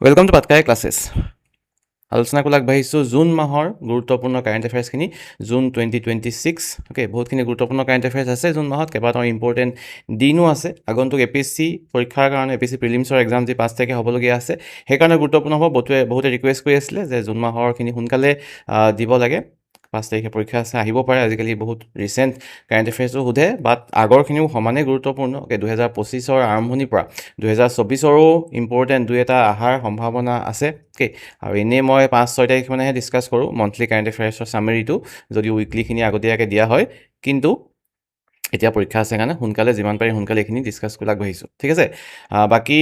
Welcome to Patkai classes. আলোচনা কৰি আগবাঢ়িছোঁ জুন মাহৰ গুৰুত্বপূৰ্ণ কাৰেণ্ট এফেয়াৰ্ছখিনি, জুন 2026। অ'কে, বহুতখিনি গুৰুত্বপূৰ্ণ কাৰেণ্ট এফেয়াৰ্ছ আছে জুন মাহত, কেইবাটাও ইম্পৰ্টেণ্ট দিনো আছে। আগন্তুক APSC পৰীক্ষাৰ কাৰণে APSC প্ৰিলিমছৰ এক্সাম যি 5 তাৰিখে হ'বলগীয়া আছে, সেইকাৰণে গুৰুত্বপূৰ্ণ হ'ব। বহুতে ৰিকুৱেষ্ট কৰি আছিলে যে জুন মাহৰখিনি সোনকালে দিব লাগে। 5 তাৰিখে পৰীক্ষা আছে, আহিব পাৰে। আজিকালি বহুত ৰিচেণ্ট কাৰেণ্ট এফেয়াৰ্ছো সোধে, বাট আগৰখিনিও সমানেই গুৰুত্বপূৰ্ণ। অ'কে, 2025ৰ আৰম্ভণিৰ পৰা 2024ৰো ইম্পৰ্টেণ্ট দুই এটা অহাৰ সম্ভাৱনা আছে। অ'কে, আৰু এনেই মই 5-6 তাৰিখ মানেহে ডিছকাছ কৰোঁ মন্থলি কাৰেণ্ট এফেয়াৰ্ছৰ চামেৰিটো, যদি উইকলিখিনি আগতীয়াকৈ দিয়া হয়। কিন্তু এতিয়া পৰীক্ষা আছে কাৰণে সোনকালে যিমান পাৰি সোনকালে এইখিনি ডিছকাছ কৰি আগবাঢ়িছোঁ, ঠিক আছে। বাকী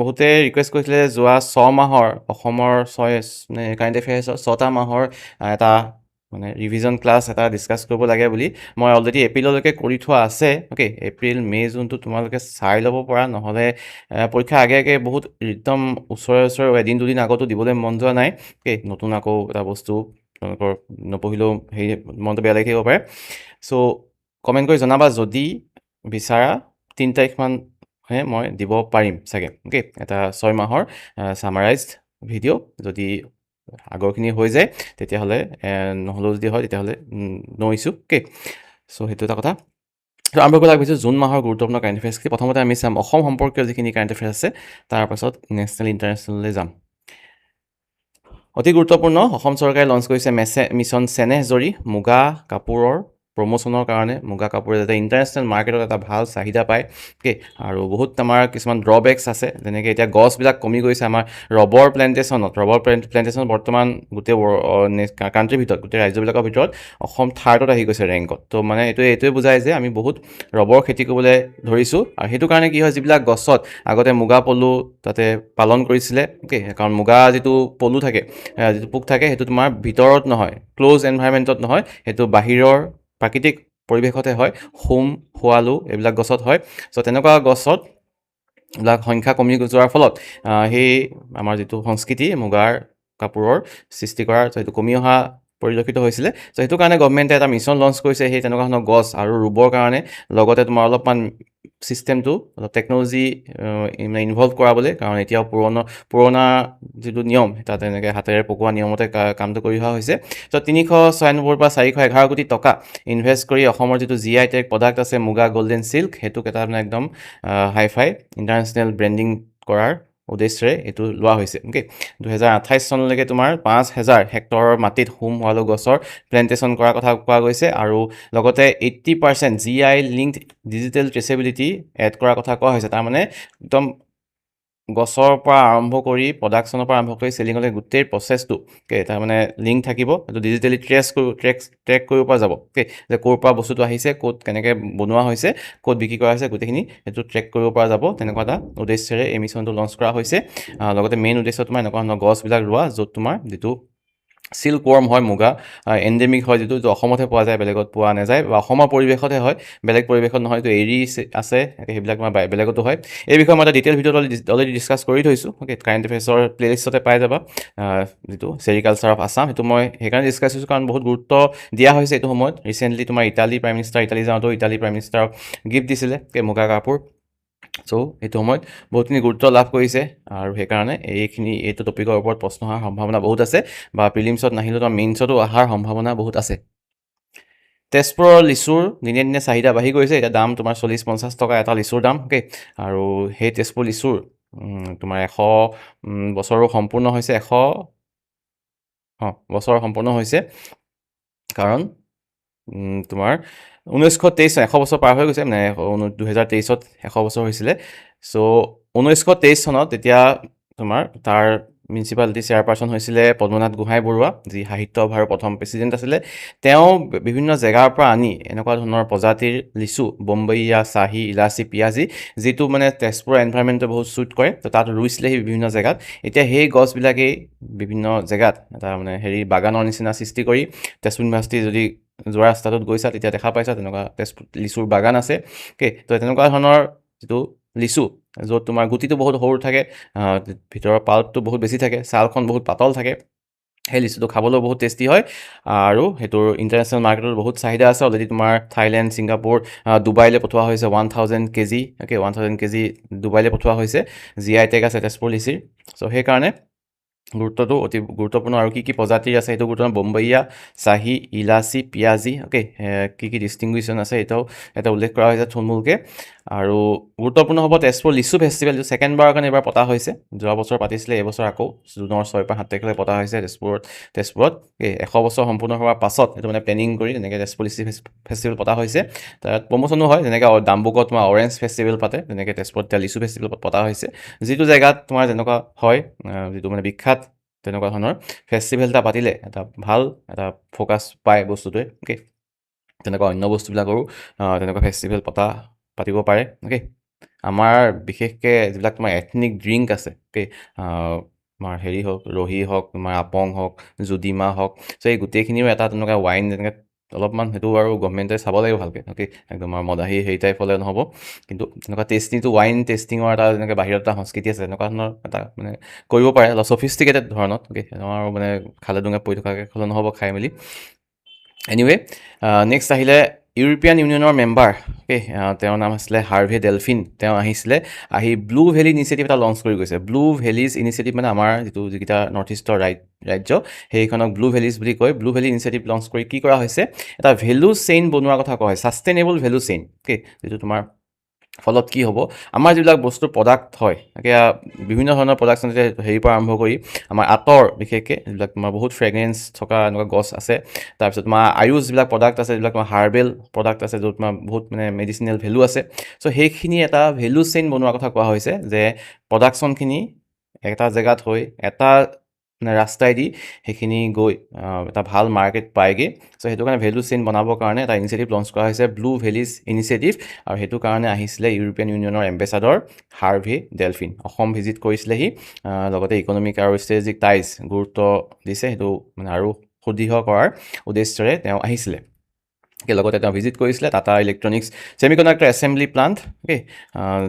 বহুতে ৰিকুৱেষ্ট কৰিছিলে যোৱা 6 মাহৰ অসমৰ কাৰেণ্ট এফেয়াৰ্ছৰ 6টা মাহৰ এটা ৰিভিজন ক্লাছ এটা ডিছকাছ কৰিব লাগে বুলি। মই অলৰেডি এপ্ৰিললৈকে কৰি থোৱা আছে। অ'কে, এপ্ৰিল মে' জুনটো তোমালোকে চাই ল'ব পৰা, নহ'লে পৰীক্ষা আগে বহুত একদম ওচৰে এদিন দুদিন আগতো দিবলৈ মন যোৱা নাই। অ'কে, নতুন আকৌ এটা বস্তু তেওঁলোকৰ নপঢ়িলেও মনটো বেয়া লাগি থাকিব পাৰে। চ' কমেণ্ট কৰি জনাবা যদি বিচাৰা 3 তাৰিখমানহে মই দিব পাৰিম চাগে। অ'কে, এটা 6 মাহৰ ছামাৰাইজড ভিডিঅ'। যদি আগৰখিনি হৈ যায় তেতিয়াহ'লে, নহ'লেও যদি হয় তেতিয়াহ'লে ন' ইছ্যু। অ'কে, চ' সেইটো এটা কথা। আৰম্ভ কৰি ভাবিছোঁ জুন মাহৰ গুৰুত্বপূৰ্ণ কাৰেণ্ট এফেয়াৰ্ছখিনি। প্ৰথমতে আমি চাম অসম সম্পৰ্কীয় যিখিনি কাৰেণ্ট এফেয়াৰ্ছ আছে, তাৰপাছত নেশ্যনেল ইণ্টাৰনেশ্যনেললৈ যাম। অতি গুৰুত্বপূৰ্ণ, অসম চৰকাৰে লঞ্চ কৰিছে মিছন চেনেহজৰী, মুগা কাপোৰৰ প্ৰমোশ্যনৰ কাৰণে। মুগা কাপোৰে যাতে ইণ্টাৰনেশ্যনেল মাৰ্কেটত এটা ভাল চাহিদা পায়। অ'কে, আৰু বহুত আমাৰ কিছুমান ড্ৰবেকছ আছে, যেনেকৈ এতিয়া গছবিলাক কমি গৈছে আমাৰ ৰবৰ প্লেণ্টেশ্যনত। বৰ্তমান গোটেই কাণ্ট্ৰিৰ ভিতৰত, গোটেই ৰাজ্যবিলাকৰ ভিতৰত অসম থাৰ্ডত আহি গৈছে ৰেংকত। ত' এইটোৱে বুজায় যে আমি বহুত ৰবৰ খেতি কৰিবলৈ ধৰিছোঁ। আৰু সেইটো কাৰণে কি হয়, যিবিলাক গছত আগতে মুগা পলু তাতে পালন কৰিছিলে। অ'কে, কাৰণ মুগা যিটো পলু থাকে, যিটো পোক থাকে, সেইটো তোমাৰ ভিতৰত নহয়, ক্ল'জ এনভাইৰমেণ্টত নহয়, সেইটো বাহিৰৰ প্ৰাকৃতিক পৰিৱেশতে হয়। শুৱালু এইবিলাক গছত হয়। চ' তেনেকুৱা গছত এইবিলাক সংখ্যা কমি যোৱাৰ ফলত সেই আমাৰ যিটো সংস্কৃতি মুগাৰ কাপোৰৰ সৃষ্টি কৰাৰ, সেইটো কমি অহা পৰিলক্ষিত হৈছিলে। চ' সেইটো কাৰণে গভমেণ্টে এটা মিছন লঞ্চ কৰিছে সেই তেনেকুৱা ধৰণৰ গছ আৰু ৰুবৰ কাৰণে। লগতে তোমাৰ অলপমান ছিষ্টেমটো অলপ টেকন'লজি ইনভল্ভ কৰাবলৈ, কাৰণ এতিয়াও পুৰণা যিটো নিয়ম, তাত এনেকৈ হাতেৰে পকোৱা নিয়মতে কামটো কৰি অহা হৈছে। চ' 396 পৰা 411 কোটি টকা ইনভেষ্ট কৰি অসমৰ যিটো GI টেগ প্ৰডাক্ট আছে মুগা গল্ডেন চিল্ক, সেইটোক এটা একদম হাইফাই ইণ্টাৰনেশ্যনেল ব্ৰেণ্ডিং কৰাৰ উদ্দেশ্যেৰে এইটো লোৱা হৈছে। অ'কে, 2028 চনলৈকে তোমাৰ 5000 হেক্টৰৰ মাটিত শুৱালু গছৰ প্লেণ্টেশ্যন কৰাৰ কথা কোৱা গৈছে। আৰু লগতে 80% GI linked digital traceability add কৰাৰ কথা কোৱা হৈছে। তাৰমানে একদম গছৰ পৰা আৰম্ভ কৰি প্ৰডাকশ্যনৰ পৰা আৰম্ভ কৰি চেলিঙলৈ গোটেই প্ৰচেছটো তাৰমানে লিংক থাকিব। সেইটো ডিজিটেলি ট্ৰেক কৰিব পৰা যাব। অ'কে, যে ক'ৰ পৰা বস্তুটো আহিছে, ক'ত কেনেকৈ বনোৱা হৈছে, ক'ত বিক্ৰী কৰা হৈছে, গোটেইখিনি সেইটো ট্ৰেক কৰিব পৰা যাব। তেনেকুৱা এটা উদ্দেশ্যেৰে এই মিছনটো লঞ্চ কৰা হৈছে। লগতে মেইন উদ্দেশ্য তোমাৰ এনেকুৱা ধৰণৰ গছবিলাক ৰোৱা, য'ত তোমাৰ যিটো চিল্ক ৱৰ্ম হয়, মুগা এণ্ডেমিক হয়, যিটো অসমতহে পোৱা যায়, বেলেগত পোৱা নাযায়, বা অসমৰ পৰিৱেশতহে হয়, বেলেগ পৰিৱেশত নহয়। এইটো এৰী আছে, সেইবিলাক তোমাৰ বেলেগতো হয়। এই বিষয়ে মই এটা ডিটেইল ভিডিঅ'ত অলৰেডি ডিছকাছ কৰি থৈছোঁ। অ'কে, কাৰেণ্ট এফেয়াৰ্ছৰ প্লেলিষ্টতে পাই যাবা, যিটো চেৰিকালচাৰ অফ আছাম। সেইটো মই সেইকাৰণে ডিছকাছ কৰিছোঁ, কাৰণ বহুত গুৰুত্ব দিয়া হৈছে এইটো সময়ত। ৰিচেণ্টলি তোমাৰ ইটালী যাওঁতেও ইটালী প্ৰাইম মিনিষ্টাৰক গিফ্ট দিছিলে মুগা কাপোৰ। চ' এইটো সময়ত বহুতখিনি গুৰুত্ব লাভ কৰিছে, আৰু সেইকাৰণে এইটো টপিকৰ ওপৰত প্ৰশ্ন অহাৰ সম্ভাৱনা বহুত আছে, বা প্ৰিলিমছত নাহিলেও তোমাৰ মেইনছতো অহাৰ সম্ভাৱনা বহুত আছে। তেজপুৰৰ লিচুৰ দিনে দিনে চাহিদা বাঢ়ি গৈছে। এতিয়া দাম তোমাৰ 40-50 টকা এটা লিচুৰ দাম। অ'কে, আৰু সেই তেজপুৰ লিচুৰ তোমাৰ 100 বছৰো সম্পূৰ্ণ হৈছে। 100 বছৰ সম্পূৰ্ণ হৈছে, কাৰণ তোমাৰ 1923 100 বছৰ পাৰ হৈ গৈছে, 2023ত 100 বছৰ হৈছিলে। চ' 1923 চনত তেতিয়া তোমাৰ তাৰ মিউনিচিপালিটি চেয়াৰপাৰ্চন হৈছিলে পদ্মনাথ গোহাঁই বৰুৱা, যি সাহিত্য সভাৰ প্ৰথম প্ৰেচিডেণ্ট আছিলে। তেওঁ বিভিন্ন জেগাৰ পৰা আনি এনেকুৱা ধৰণৰ প্ৰজাতিৰ লিচু, বম্বেইয়া, চাহী, ইলাচি, পিয়াজি, যিটো তেজপুৰৰ এনভাইৰমেণ্টে বহুত শ্বুট কৰে, তো তাত ৰুইছিলে সেই বিভিন্ন জেগাত। এতিয়া সেই গছবিলাকেই বিভিন্ন জেগাত এটা বাগানৰ নিচিনা সৃষ্টি কৰি, তেজপুৰ ইউনিভাৰ্চিটি যদি যোৱা ৰাস্তাটোত গৈছা তেতিয়া দেখা পাইছা তেনেকুৱা তেজপুৰ লিচুৰ বাগান আছে। অ'কে, তো তেনেকুৱা ধৰণৰ যিটো লিচু, য'ত তোমাৰ গুটিটো বহুত সৰু থাকে, ভিতৰৰ পাল্পটো বহুত বেছি থাকে, ছালখন বহুত পাতল থাকে, সেই লিচুটো খাবলৈও বহুত টেষ্টি হয়। আৰু সেইটোৰ ইণ্টাৰনেশ্যনেল মাৰ্কেটত বহুত চাহিদা আছে। অলৰেডি তোমাৰ থাইলেণ্ড, ছিংগাপুৰ, ডুবাইলৈ পঠোৱা হৈছে 1000 কেজি। অ'কে, 1000 কেজি ডুবাইলৈ পঠোৱা হৈছে। GI টেগ আছে তেজপুৰ লিচিৰ। চ' সেইকাৰণে গুৰুত্বটো অতি গুৰুত্বপূৰ্ণ আৰু কি প্ৰজাতিৰ আছে সেইটো গুৰুত্বপূৰ্ণ বম্বাইয়া চাহি ইলাচি পিয়াজি অ'কে কি ডিষ্টিংগুইশ্যন আছে এটাও এটা উল্লেখ কৰা হৈছে থুলমূলকৈ আৰু গুৰুত্বপূৰ্ণ হ'ব তেজপুৰ লিচু ফেষ্টিভেল যিটো ছেকেণ্ডবাৰৰ কাৰণে এইবাৰ পতা হৈছে যোৱা বছৰ পাতিছিলে এইবছৰ আকৌ জুনৰ 6 পৰা 7 তাৰিখলৈ পতা হৈছে তেজপুৰত 100 বছৰ সম্পূৰ্ণ হোৱাৰ পাছত এইটো মানে প্লেনিং কৰি তেনেকৈ তেজপুৰ লিচু ফেষ্টিভেল পতা হৈছে তাত প্ৰমোচনো হয় যেনেকৈ ডাম্বুকত তোমাৰ অৰেঞ্জ ফেষ্টিভেল পাতে তেনেকৈ তেজপুৰত এতিয়া লিচু ফেষ্টিভেল পতা হৈছে যিটো জেগাত তোমাৰ যেনেকুৱা হয় যিটো মানে বিখ্যাত তেনেকুৱা ধৰণৰ ফেষ্টিভেল এটা পাতিলে এটা ভাল এটা ফ'কাছ পায় বস্তুটোৱে অ'কে তেনেকুৱা অন্য বস্তুবিলাকৰো তেনেকুৱা ফেষ্টিভেল পাতিব পাৰে অ'কে আমাৰ বিশেষকৈ যিবিলাক তোমাৰ এথনিক ড্ৰিংক আছে অ'কে তোমাৰ হেৰি হওক ৰহি হওক তোমাৰ আপং হওক জুদিমা হওক চ' এই গোটেইখিনিও এটা তেনেকুৱা ৱাইন যেনেকৈ অলপমান সেইটো আৰু গভমেণ্টে চাব লাগিব ভালকৈ অ'কে একদম আৰু মদাহী হেৰি টাইপ হ'লে নহ'ব কিন্তু তেনেকুৱা টেষ্টিংটো ৱাইন টেষ্টিঙৰ এটা যেনেকৈ বাহিৰত এটা সংস্কৃতি আছে তেনেকুৱা ধৰণৰ এটা মানে কৰিব পাৰে অলপ চফিষ্টিকেটেড ধৰণত অ'কে আমাৰ মানে খালে ডুঙে পৰি থকাকৈ হ'লে নহ'ব খাই মেলি এনিৱে নেক্সট আহিলে ইউৰোপীয়ান ইউনিয়নৰ মেম্বাৰ অ'কে তেওঁৰ নাম আছিলে হাৰ্ভে ডেলফিন তেওঁ আহি ব্লু ভেলী ইনিচিয়েটিভ এটা লঞ্চ কৰি গৈছে ব্লু ভেলিজ ইনিচিয়েটিভ মানে আমাৰ যিকেইটা নৰ্থ ইষ্টৰ ৰাজ্য সেইখনক ব্লু ভেলিজ বুলি কয় ব্লু ভেলী ইনিচিয়েটিভ লঞ্চ কৰি কি কৰা হৈছে এটা ভেলু চেইন বনোৱাৰ কথা কোৱা হয় ছাষ্টেইনেবল ভেলু চেইন অ'কে যিটো তোমাৰ ফলত কি হ'ব আমাৰ যিবিলাক বস্তু প্ৰডাক্ট হয় এতিয়া বিভিন্ন ধৰণৰ প্ৰডাকশ্যন হেৰিৰ পৰা আৰম্ভ কৰি আমাৰ আঁতৰ বিশেষকৈ যিবিলাক তোমাৰ বহুত ফ্ৰেগ্ৰেঞ্চ থকা এনেকুৱা গছ আছে তাৰপিছত তোমাৰ আয়ুষ যিবিলাক প্ৰডাক্ট আছে যিবিলাক তোমাৰ হাৰ্বেল প্ৰডাক্ট আছে য'ত তোমাৰ বহুত মানে মেডিচিনেল ভেলু আছে চ' সেইখিনি এটা ভেলু চেইন বনোৱাৰ কথা কোৱা হৈছে যে প্ৰডাকশ্যনখিনি এটা জেগাত হৈ এটা মানে ৰাস্তাইদি সেইখিনি গৈ এটা ভাল মাৰ্কেট পায়গৈ চ' সেইটো কাৰণে ভেলু চেইন বনাবৰ কাৰণে এটা ইনিচিয়েটিভ লঞ্চ কৰা হৈছে ব্লু ভেলিজ ইনিচিয়েটিভ আৰু সেইটো কাৰণে আহিছিলে ইউৰোপীয়ান ইউনিয়নৰ এম্বেচাডৰ হাৰ্ভে ডেলফিন অসম ভিজিট কৰিছিলেহি লগতে ইকনমিক আৰু ষ্ট্ৰেটেজিক টাইজ গুৰুত্ব দিছে সেইটো মানে আৰু সুদৃঢ় কৰাৰ উদ্দেশ্যৰে তেওঁ আহিছিলে লগতে তেওঁ ভিজিট কৰিছিলে Tata electronics semiconductor assembly plant okay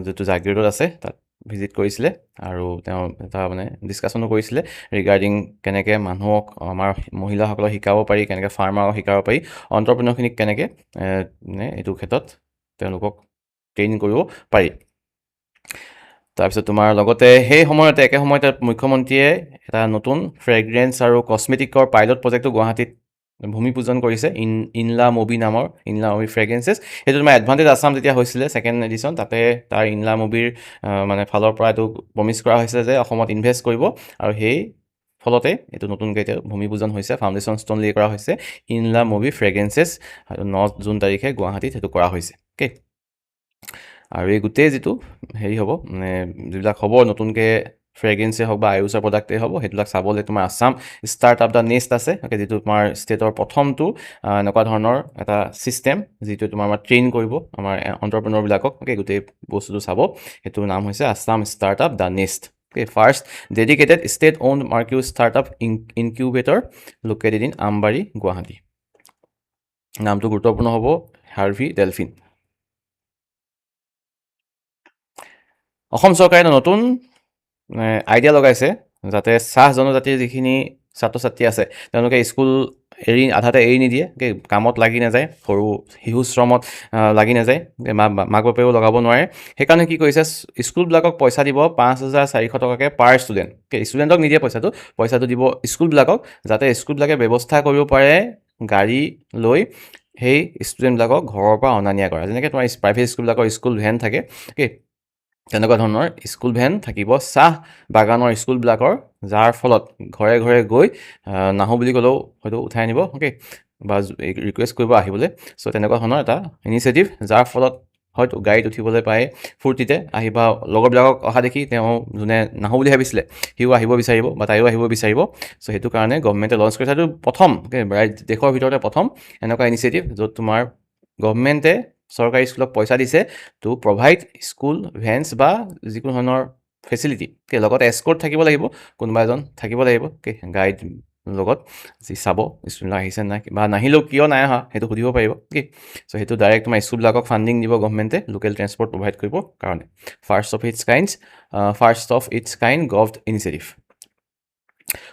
যিটো জাগিৰোডত আছে তাত ভিজিট কৰিছিলে আৰু তেওঁ এটা মানে ডিছকাশ্যনো কৰিছিলে ৰিগাৰ্ডিং কেনেকৈ মানুহক আমাৰ মহিলাসকলক শিকাব পাৰি কেনেকৈ ফাৰ্মাৰক শিকাব পাৰি অন্টাৰপ্ৰেনৰখিনিক কেনেকৈ মানে এইটো ক্ষেত্ৰত তেওঁলোকক ট্ৰেইন কৰিব পাৰি তাৰপিছত তোমাৰ লগতে সেই সময়তে একে সময়তে মুখ্যমন্ত্ৰীয়ে এটা নতুন ফ্ৰেগ্ৰেন্স আৰু কছমেটিকৰ পাইলট প্ৰজেক্টটো গুৱাহাটীত ভূমি পূজন কৰিছে ইনলা মুভি নামৰ ইনলা মুভি ফ্ৰেগ্ৰেন্সেছ সেইটো তোমাৰ এডভান্টেজ আছাম যেতিয়া হৈছিলে ছেকেণ্ড এডিশ্যন তাতে তাৰ ইনলা মুভিৰ মানে ফালৰ পৰা এইটো প্ৰমিছ কৰা হৈছিলে যে অসমত ইনভেষ্ট কৰিব আৰু সেই ফলতে এইটো নতুনকৈ এতিয়া ভূমি পূজন হৈছে ফাউণ্ডেশ্যন ষ্ট'ন লে কৰা হৈছে ইনলা মুভি ফ্ৰেগ্ৰেন্সেছ 9 জুন তাৰিখে গুৱাহাটীত সেইটো কৰা হৈছে অ'কে আৰু এই গোটেই যিটো হেৰি হ'ব মানে যিবিলাক হ'ব নতুনকৈ ফ্ৰেগ্ৰেন্সে হওক বা আয়ুষৰ প্ৰডাক্টেই হ'ব সেইবিলাক চাবলৈ তোমাৰ আছাম ষ্টাৰ্টআপ দ্য নেক্সট আছে অ'কে যিটো তোমাৰ ষ্টেটৰ প্ৰথমটো এনেকুৱা ধৰণৰ এটা ছিষ্টেম যিটো তোমাৰ আমাৰ ট্ৰেইন কৰিব আমাৰ এণ্টাৰপ্ৰেনৰবিলাকক অ'কে গোটেই বস্তুটো চাব সেইটোৰ নাম হৈছে Assam startup the next okay first dedicated state on marquee startup incubator located in Ambari Guwahati নামটো গুৰুত্বপূৰ্ণ হ'ব হাৰ্ভি ডেলফিন অসম চৰকাৰে নতুন আইডিয়া লগাইছে যাতে চাহ জনজাতিৰ যিখিনি ছাত্ৰ ছাত্ৰী আছে তেওঁলোকে স্কুল আধাতে এৰি নিদিয়ে কামত লাগি নাযায় সৰু শিশু শ্ৰমত লাগি নাযায় মাক বাপেও লগাব নোৱাৰে সেইকাৰণে কি কৰিছে স্কুলবিলাকক পইচা দিব 5,400 টকাকৈ পাৰ ষ্টুডেণ্ট ষ্টুডেণ্টক নিদিয়ে পইচাটো দিব স্কুলবিলাকক যাতে স্কুলবিলাকে ব্যৱস্থা কৰিব পাৰে গাড়ী লৈ সেই ষ্টুডেণ্টবিলাকক ঘৰৰ পৰা অনা নিয়া কৰা যেনেকৈ তোমাৰ প্ৰাইভেট স্কুলবিলাকৰ স্কুল ভেন থাকে তেনেকুৱা ধৰণৰ স্কুল ভেন থাকিব চাহ বাগানৰ স্কুলবিলাকৰ যাৰ ফলত ঘৰে ঘৰে গৈ নাহোঁ বুলি ক'লেও হয়তো উঠাই আনিব অ'কে বা ৰিকুৱেষ্ট কৰিব আহিবলৈ চ' তেনেকুৱা ধৰণৰ এটা ইনিচিয়েটিভ যাৰ ফলত হয়তো গাড়ীত উঠিবলৈ পায় ফূৰ্তিতে আহিবা লগৰবিলাকক অহা দেখি তেওঁ যোনে নাহোঁ বুলি ভাবিছিলে সিও আহিব বিচাৰিব বা তাইও আহিব বিচাৰিব চ' সেইটো কাৰণে গভমেণ্টে লঞ্চ কৰিছে সেইটো প্ৰথম দেশৰ ভিতৰতে প্ৰথম এনেকুৱা ইনিচিয়েটিভ য'ত তোমাৰ গভমেণ্টে চৰকাৰী স্কুলক পইচা দিছে টু প্ৰভাইড স্কুল ভেন্স বা যিকোনো ধৰণৰ ফেচিলিটি লগতে এস্কৰ্ট থাকিব লাগিব কোনোবা এজন থাকিব লাগিব গাইড লগত যি চাব ষ্টুডেণ্ট আহিছে নাই বা নাহিলেও কিয় নাই অহা সেইটো সুধিব পাৰিব চ' সেইটো ডাইৰেক্ট তোমাৰ স্কুলবিলাকক ফাণ্ডিং দিব গভমেণ্টে লোকেল ট্ৰেন্সপৰ্ট প্ৰভাইড কৰিবৰ কাৰণে first of its kind govt initiative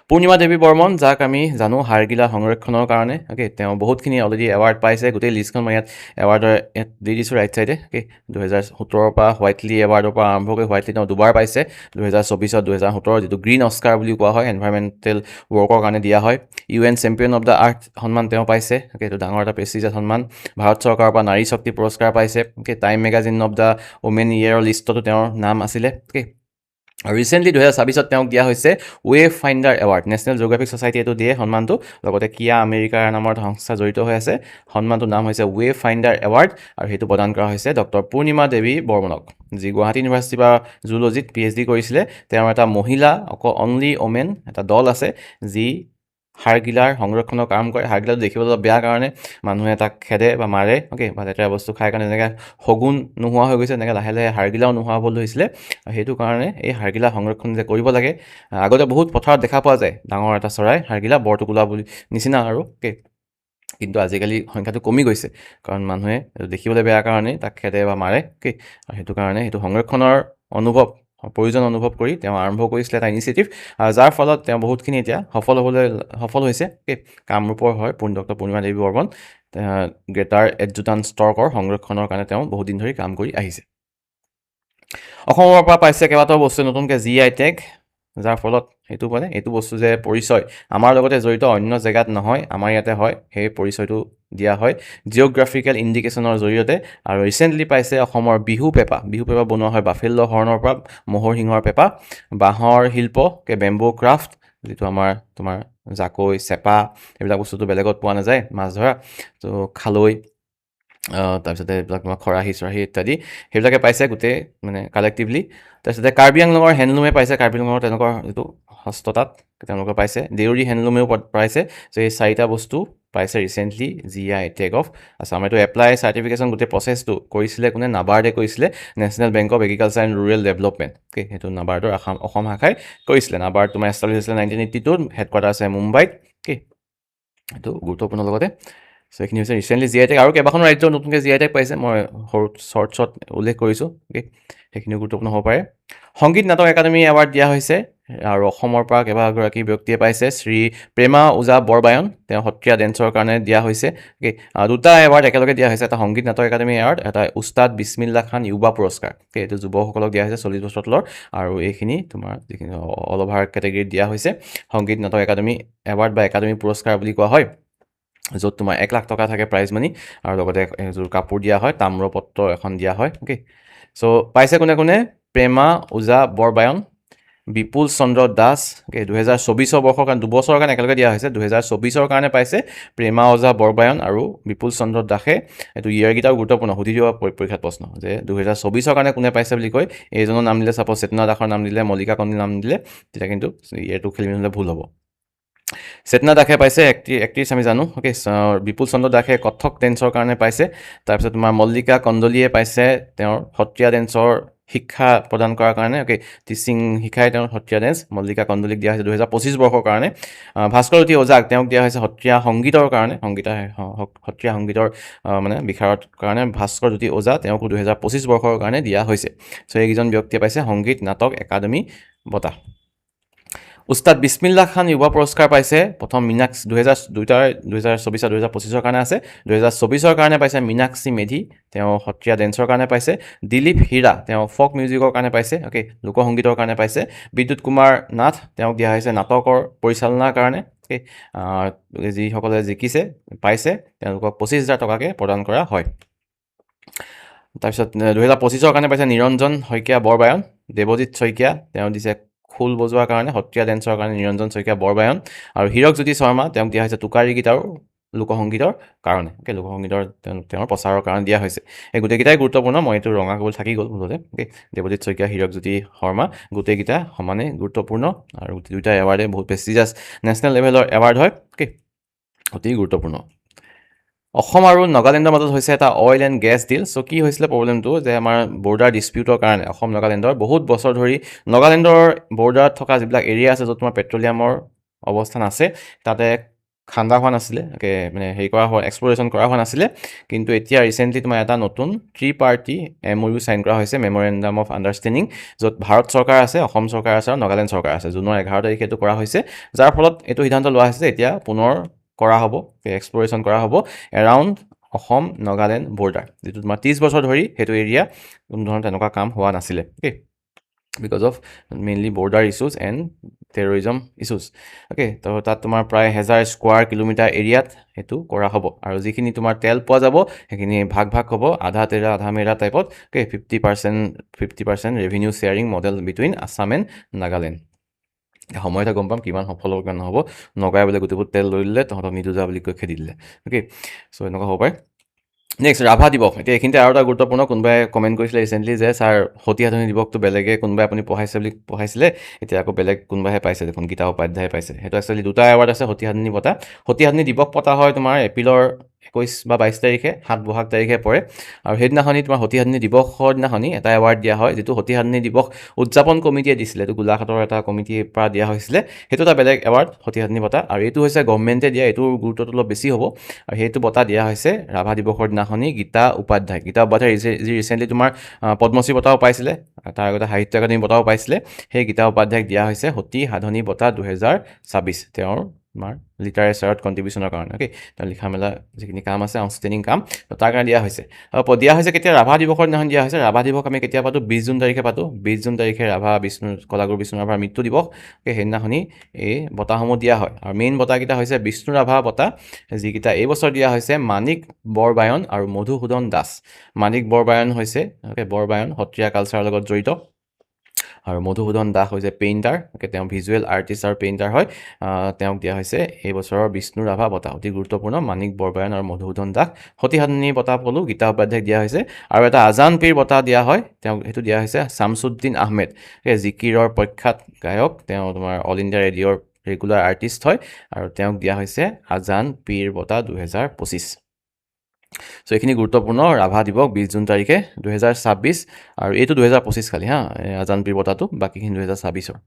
Purnima Devi Barman, যাক আমি জানো হাড়গিলা সংৰক্ষণৰ কাৰণে, অ'কে, তেওঁ বহুতখিনি অলৰেডি এৱাৰ্ড পাইছে। গোটেই লিষ্টখন মই ইয়াত এৱাৰ্ডৰ ইয়াত দি দিছোঁ ৰাইট ছাইডে, অ'কে। 2017 পৰা হোৱাইটলি এৱাৰ্ডৰ পৰা আৰম্ভ কৰি হোৱাইটলি তেওঁ দুবাৰ পাইছে, 2024, 2017, যিটো গ্ৰীণ অস্কাৰ বুলি কোৱা হয়, এনভাইৰমেণ্টেল ৱৰ্কৰ কাৰণে দিয়া হয়। UN চেম্পিয়ন অফ দ্য আৰ্থ সন্মান তেওঁ পাইছে, অ'কে, এইটো ডাঙৰ এটা প্ৰেষ্টিজিয়াছ সন্মান। ভাৰত চৰকাৰৰ পৰা নাৰী শক্তি পুৰস্কাৰ পাইছে, okay. Time magazine of the women ইয়েৰৰ লিষ্টতো তেওঁৰ নাম আছিলে, অ'কে। আৰু ৰিচেণ্টলি 2026 তেওঁক দিয়া হৈছে wave finder award, national geographic society এইটো দিয়ে সন্মানটো, লগতে কিয়া আমেৰিকাৰ নামৰ এটা সংস্থা জড়িত হৈ আছে। সন্মানটোৰ নাম হৈছে ৱেভ ফাইণ্ডাৰ এৱাৰ্ড, আৰু সেইটো প্ৰদান কৰা হৈছে ডক্টৰ পূৰ্ণিমা দেৱী বৰ্মনক, যি গুৱাহাটী ইউনিভাৰ্চিটি বা জুলজিত PhD কৰিছিলে। তেওঁৰ এটা মহিলা অনলি ওমেন এটা দল আছে, যি হাড়গিলাৰ সংৰক্ষণৰ কাম কৰে। হাড়গিলাটো দেখিবলৈ অলপ বেয়া কাৰণে মানুহে তাক খেদে বা মাৰে, অ'কে, বা লেতেৰা বস্তু খাই কাৰণে যেনেকৈ শগুন নোহোৱা হৈ গৈছে, তেনেকৈ লাহে লাহে হাড়গিলাও নোহোৱা হ'বলৈ ধৰিছিলে। সেইটো কাৰণে এই হাড়গিলা সংৰক্ষণ যে কৰিব লাগে। আগতে বহুত পথাৰত দেখা পোৱা যায় ডাঙৰ এটা চৰাই, হাড়গিলা বৰটোকোলা বুলি নিচিনা আৰু, অ'কে। কিন্তু আজিকালি সংখ্যাটো কমি গৈছে, কাৰণ মানুহে দেখিবলৈ বেয়া কাৰণেই তাক খেদে বা মাৰে, অ'কে। আৰু সেইটো কাৰণে সেইটো সংৰক্ষণৰ প্ৰয়োজন অনুভৱ কৰি তেওঁ আৰম্ভ কৰিছিলে এটা ইনিচিয়েটিভ, যাৰ ফলত তেওঁ বহুতখিনি এতিয়া সফল হৈছে, অ'কে। কামৰূপৰ হয় ডক্টৰ পূৰ্ণিমা দেৱী বৰ্মন। গ্ৰেটাৰ এডজুটাণ্ট ষ্টৰ্কৰ সংৰক্ষণৰ কাৰণে তেওঁ বহুত দিন ধৰি কাম কৰি আহিছে। অসমৰ পৰা পাইছে কেইবাটাও বস্তু নতুনকৈ GI টেগ, যাৰ ফলত এইটো বস্তু যে পৰিচয় আমাৰ লগতে জড়িত, অন্য জেগাত নহয়, আমাৰ ইয়াতে হয়, সেই পৰিচয়টো দিয়া হয় জিঅ'গ্ৰাফিকেল ইণ্ডিকেশ্যনৰ জৰিয়তে। আৰু ৰিচেণ্টলি পাইছে অসমৰ বিহু পেঁপা বনোৱা হয় বাফেল্লো হৰ্ণৰ পৰা, ম'হৰ শিঙৰ পেঁপা। বাঁহৰ শিল্প, বেম্বো ক্ৰাফ্ট, যিটো তোমাৰ জাকৈ, চেপা, এইবিলাক বস্তুটো বেলেগত পোৱা নাযায়, মাছ ধৰা, তো খালৈ, তাৰপিছতে এইবিলাক খৰাহী চৰাহী ইত্যাদি, সেইবিলাকে পাইছে গোটেই মানে কালেক্টিভলি। তাৰপিছতে কাৰ্বি আংলঙৰ হেণ্ডলুমে পাইছে, কাৰ্বি আংলঙৰ তেনেকুৱা যিটো হস্ততাঁত তেওঁলোকে পাইছে। দেউৰী হেণ্ডলুমেও পাইছে। চ' এই 4টা বস্তু পাইছে recently GI tag of Assam. এইটো এপ্লাই চাৰ্টিফিকেশ্যন গোটেই প্ৰচেছটো কৰিছিলে কোনে? নাবাৰ্ডে কৰিছিলে, national bank of agriculture and rural development, okay. সেইটো নাবাৰ্ডৰ অসম শাখাই কৰিছিলে। নাবাৰ্ড তোমাৰ এষ্টাব্লিছ হৈছিলে 1982, হেডকোৱাৰ্টাৰ আছে মুম্বাইত, অ'কে। এইটো গুৰুত্বপূৰ্ণ লগতে। চ' এইখিনি হৈছে ৰিচেণ্টলি GI টেগ। আৰু কেইবাখনো ৰাজ্য নতুনকৈ GI টেগ পাইছে, মই শ্বৰ্টছত উল্লেখ কৰিছোঁ, অ'কে। সেইখিনিও গুৰুত্বপূৰ্ণ হ'ব পাৰে। সংগীত নাটক একাডেমি এৱাৰ্ড দিয়া হৈছে, আৰু অসমৰ পৰা কেইবাগৰাকী ব্যক্তিয়ে পাইছে। শ্ৰী প্ৰেমা ওজা বৰবায়ন, তেওঁ সত্ৰীয়া ডেন্সৰ কাৰণে দিয়া হৈছে, অ'কে। 2টা এৱাৰ্ড একেলগে দিয়া হৈছে, এটা সংগীত নাটক একাডেমি এৱাৰ্ড, এটা উস্তাদ বিছমিল্লা খান যুৱা পুৰস্কাৰ, অ'কে। এইটো যুৱকসকলক দিয়া হৈছে 40 বছৰ তলৰ, আৰু এইখিনি তোমাৰ যিখিনি অল অভাৰ কেটেগৰীত দিয়া হৈছে সংগীত নাটক একাডেমি এৱাৰ্ড বা একাডেমি পুৰস্কাৰ বুলি কোৱা হয়, য'ত তোমাৰ 1 লাখ টকা থাকে প্ৰাইজ মানি, আৰু লগতে এযোৰ কাপোৰ দিয়া হয়, তাম্ৰপত্ৰ এখন দিয়া হয়, অ'কে। চ' পাইছে কোনে? প্ৰেমা ওজা বৰবায়ন, বিপুল চন্দ্ৰ দাস, অ'কে। 2024 বৰ্ষৰ কাৰণে 2 বছৰৰ কাৰণে একেলগে দিয়া হৈছে। 2024 কাৰণে পাইছে প্ৰেমা ওজা বৰবায়ন আৰু বিপুল চন্দ্ৰ দাসে। এইটো ইয়েৰকেইটাও গুৰুত্বপূৰ্ণ, সুধি দিব পৰীক্ষাত প্ৰশ্ন, যে 2024 কাৰণে কোনে পাইছে বুলি কৈ এইজনৰ নাম দিলে, ছাপ'জ চেতনা দাসৰ নাম দিলে, মল্লিকা কণ্ডিৰ নাম দিলে, তেতিয়া কিন্তু ইয়েৰটো খেলি মেলি ভুল হ'ব। চেতনা দাসে পাইছে এক্ট্ৰেছ আমি জানো, অ'কে। বিপুল চন্দ্ৰ দাসে কথক ডেন্সৰ কাৰণে পাইছে। তাৰপিছত তোমাৰ মল্লিকা কণ্ডলীয়ে পাইছে তেওঁৰ সত্ৰীয়া ডেন্সৰ শিক্ষা প্ৰদান কৰাৰ কাৰণে, অ'কে। টিচিং শিকাই তেওঁৰ সত্ৰীয়া ডেন্স, মল্লিকা কণ্ডলীক দিয়া হৈছে 2025 বৰ্ষৰ কাৰণে। ভাস্কৰজ্যোতি ওজাক তেওঁক দিয়া হৈছে সত্ৰীয়া সংগীতৰ কাৰণে, সত্ৰীয়া সংগীতৰ মানে বিশাৰদ কাৰণে ভাস্কৰজ্যোতি ওজা, তেওঁকো 2025 বৰ্ষৰ কাৰণে দিয়া হৈছে। চ' এইকেইজন ব্যক্তিয়ে পাইছে সংগীত নাটক একাডেমি বঁটা। উস্তাদ বিছমিল্লা খান যুৱা পুৰস্কাৰ পাইছে প্ৰথম মীনাক্ষী, 2024 আৰু 2025 কাৰণে আছে। 2024 কাৰণে পাইছে মীনাক্ষী মেধি, তেওঁ সত্ৰীয়া ডেন্সৰ কাৰণে পাইছে। দিলীপ হীৰা, তেওঁ ফক মিউজিকৰ কাৰণে পাইছে, অ'কে, লোকসংগীতৰ কাৰণে পাইছে। বিদ্যুৎ কুমাৰ নাথ, তেওঁক দিয়া হৈছে নাটকৰ পৰিচালনাৰ কাৰণে, অ'কে। যিসকলে জিকিছে পাইছে তেওঁলোকক 25,000 টকাকৈ প্ৰদান কৰা হয়। তাৰপিছত 2025 কাৰণে পাইছে নিৰঞ্জন শইকীয়া বৰবায়ন, দেৱজিৎ শইকীয়া, তেওঁ দিছে খোল বজোৱাৰ কাৰণে, সত্ৰীয়া ডেন্সৰ কাৰণে নিৰঞ্জন শইকীয়া বৰবায়ন। আৰু হীৰকজ্যোতি শৰ্মা, তেওঁক দিয়া হৈছে টোকাৰী গীত আৰু লোকসংগীতৰ কাৰণে, অ'কে। লোকসংগীতৰ তেওঁৰ প্ৰচাৰৰ কাৰণে দিয়া হৈছে। এই গোটেইকেইটাই গুৰুত্বপূৰ্ণ, মই এইটো ৰঙা গ'ল থাকি গ'ল ভুলতে, অ'কে। দেৱজিৎ শইকীয়া, হীৰকজ্যোতি শৰ্মা, গোটেইকেইটা সমানে গুৰুত্বপূৰ্ণ, আৰু 2টা এৱাৰ্ডে বহুত প্ৰেষ্টিজিয়াছ নেশ্যনেল লেভেলৰ এৱাৰ্ড হয়, অ'কে। অতি গুৰুত্বপূৰ্ণ। অসম আৰু নাগালেণ্ডৰ মাজত হৈছে এটা অইল এণ্ড গেছ ডিল। চ' কি হৈছিলে প্ৰব্লেমটো, যে আমাৰ বৰ্ডাৰ ডিছপিউটৰ কাৰণে অসম নাগালেণ্ডৰ বহুত বছৰ ধৰি নাগালেণ্ডৰ বৰ্ডাৰত থকা যিবিলাক এৰিয়া আছে, য'ত তোমাৰ পেট্ৰলিয়ামৰ অৱস্থান আছে, তাতে খান্দা হোৱা নাছিলে মানে হেৰি কৰা হোৱা এক্সপ্ল'ৰেশ্যন কৰা হোৱা নাছিলে কিন্তু এতিয়া ৰিচেণ্টলি তোমাৰ এটা নতুন পাৰ্টি MOU চাইন কৰা হৈছে মেমৰেণ্ডাম অফ আণ্ডাৰষ্টেণ্ডিং য'ত ভাৰত চৰকাৰ আছে অসম চৰকাৰ আছে আৰু নাগালেণ্ড চৰকাৰ আছে জুনৰ 11 তাৰিখে এইটো কৰা হৈছে যাৰ ফলত এইটো সিদ্ধান্ত লোৱা হৈছে এতিয়া পুনৰ কৰা হ'ব এক্সপ্ল'ৰেশ্যন কৰা হ'ব এৰাউণ্ড অসম নাগালেণ্ড বৰ্ডাৰ যিটো তোমাৰ 30 বছৰ ধৰি সেইটো এৰিয়া কোনো ধৰণৰ তেনেকুৱা কাম হোৱা নাছিলে because of mainly border issues and terrorism issues তো তাত তোমাৰ প্ৰায় 1000 স্কোৱাৰ কিলোমিটাৰ এৰিয়াত সেইটো কৰা হ'ব আৰু যিখিনি তোমাৰ তেল পোৱা যাব সেইখিনি ভাগ হ'ব আধা তেৰা আধা মেৰা টাইপত 50% revenue sharing model between Assam and Nagaland সময়তে গম পাম কিমান সফল হ'ব কিমান নহ'ব নগাই বোলে গোটেইবোৰ তেল লৈ দিলে তহঁতক নিদো যা বুলি কৈ খেদি দিলে চ' এনেকুৱা হ'ব পাৰে নেক্সট ৰাভা দিৱস এতিয়া এইখিনিতে আৰু এটা গুৰুত্বপূৰ্ণ কোনোবাই কমেণ্ট কৰিছিলে ৰিচেণ্টলি যে ছাৰ সতী সাধনী দিৱসটো বেলেগে কোনোবাই আপুনি পঢ়াইছিলে এতিয়া আকৌ বেলেগ কোনোবাইহে পাইছে দেখোন গীতা উপাধ্যায়ে পাইছে সেইটো একচুৱেলি দুটা এৱাৰ্ড আছে সতী সাধনী বঁটা সতী সাধনী দিৱস পতা হয় তোমাৰ এপ্ৰিলৰ 21 বা 22 তাৰিখে 7 বহাগ তাৰিখে পৰে আৰু সেইদিনাখনি তোমাৰ সতী সাধনী দিৱসৰ দিনাখনি এটা এৱাৰ্ড দিয়া হয় যিটো সতী সাধনী দিৱস উদযাপন কমিটিয়ে দিছিলে এইটো গোলাঘাটৰ এটা কমিটিৰ পৰা দিয়া হৈছিলে সেইটো এটা বেলেগ এৱাৰ্ড সতী সাধনী বঁটা আৰু এইটো হৈছে গভৰ্ণমেণ্টে দিয়া এইটোৰ গুৰুত্বটো অলপ বেছি হ'ব আৰু সেইটো বঁটা দিয়া হৈছে ৰাভা দিৱসৰ দিনাখনি গীতা উপাধ্যায় যি ৰিচেণ্টলি তোমাৰ পদ্মশ্ৰী বঁটাও পাইছিলে তাৰ আগতে সাহিত্য একাডেমী বঁটাও পাইছিলে সেই গীতা উপাধ্যায়ক দিয়া হৈছে সতী সাধনী বঁটা 2026 তেওঁৰ তোমাৰ লিটাৰেচাৰত কণ্ট্ৰিবিউশ্যনৰ কাৰণে তেওঁ লিখা মেলা যিখিনি কাম আছে আউটষ্টেণ্ডিং কাম তাৰ কাৰণে দিয়া হৈছে আৰু দিয়া হৈছে কেতিয়া ৰাভা দিৱসৰ দিনাখন দিয়া হৈছে ৰাভা দিৱস আমি কেতিয়া পাতোঁ 20 জুন তাৰিখে পাতোঁ 20 জুন তাৰিখে ৰাভা কলাগুৰু বিষ্ণু ৰাভাৰ মৃত্যু দিৱস সেইদিনাখনি এই বঁটাসমূহ দিয়া হয় আৰু মেইন বঁটাকেইটা হৈছে বিষ্ণু ৰাভা বঁটা যিকেইটা এই বছৰ দিয়া হৈছে মাণিক বৰবায়ন আৰু মধুসূদন দাস মাণিক বৰবায়ন হৈছে বৰবায়ন সত্ৰীয়া কালচাৰৰ লগত জড়িত আৰু মধুসূদন দাস হৈছে পেইণ্টাৰ তেওঁ ভিজুৱেল আৰ্টিষ্ট আৰু পেইণ্টাৰ হয় তেওঁক দিয়া হৈছে এই বছৰৰ বিষ্ণু ৰাভা বঁটা অতি গুৰুত্বপূৰ্ণ মাণিক বৰবায়ন আৰু মধুসূদন দাস সতী সাধনী বঁটা ক'লোঁ গীতা উপাধ্যায়ক দিয়া হৈছে আৰু এটা আজান পীৰ বঁটা দিয়া হয় তেওঁক সেইটো দিয়া হৈছে শামছুদ্দিন আহমেদ জিকিৰৰ প্ৰখ্যাত গায়ক তেওঁ তোমাৰ অল ইণ্ডিয়া ৰেডিঅ'ৰ ৰেগুলাৰ আৰ্টিষ্ট হয় আৰু তেওঁক দিয়া হৈছে আজান পীৰ বঁটা 2025 চ' এইখিনি গুৰুত্বপূৰ্ণ ৰাভা দিৱস 20 জুন তাৰিখে 2026 আৰু এইটো 2025 খালি আজান পীৰ বঁটাটো বাকীখিনি 2026ৰ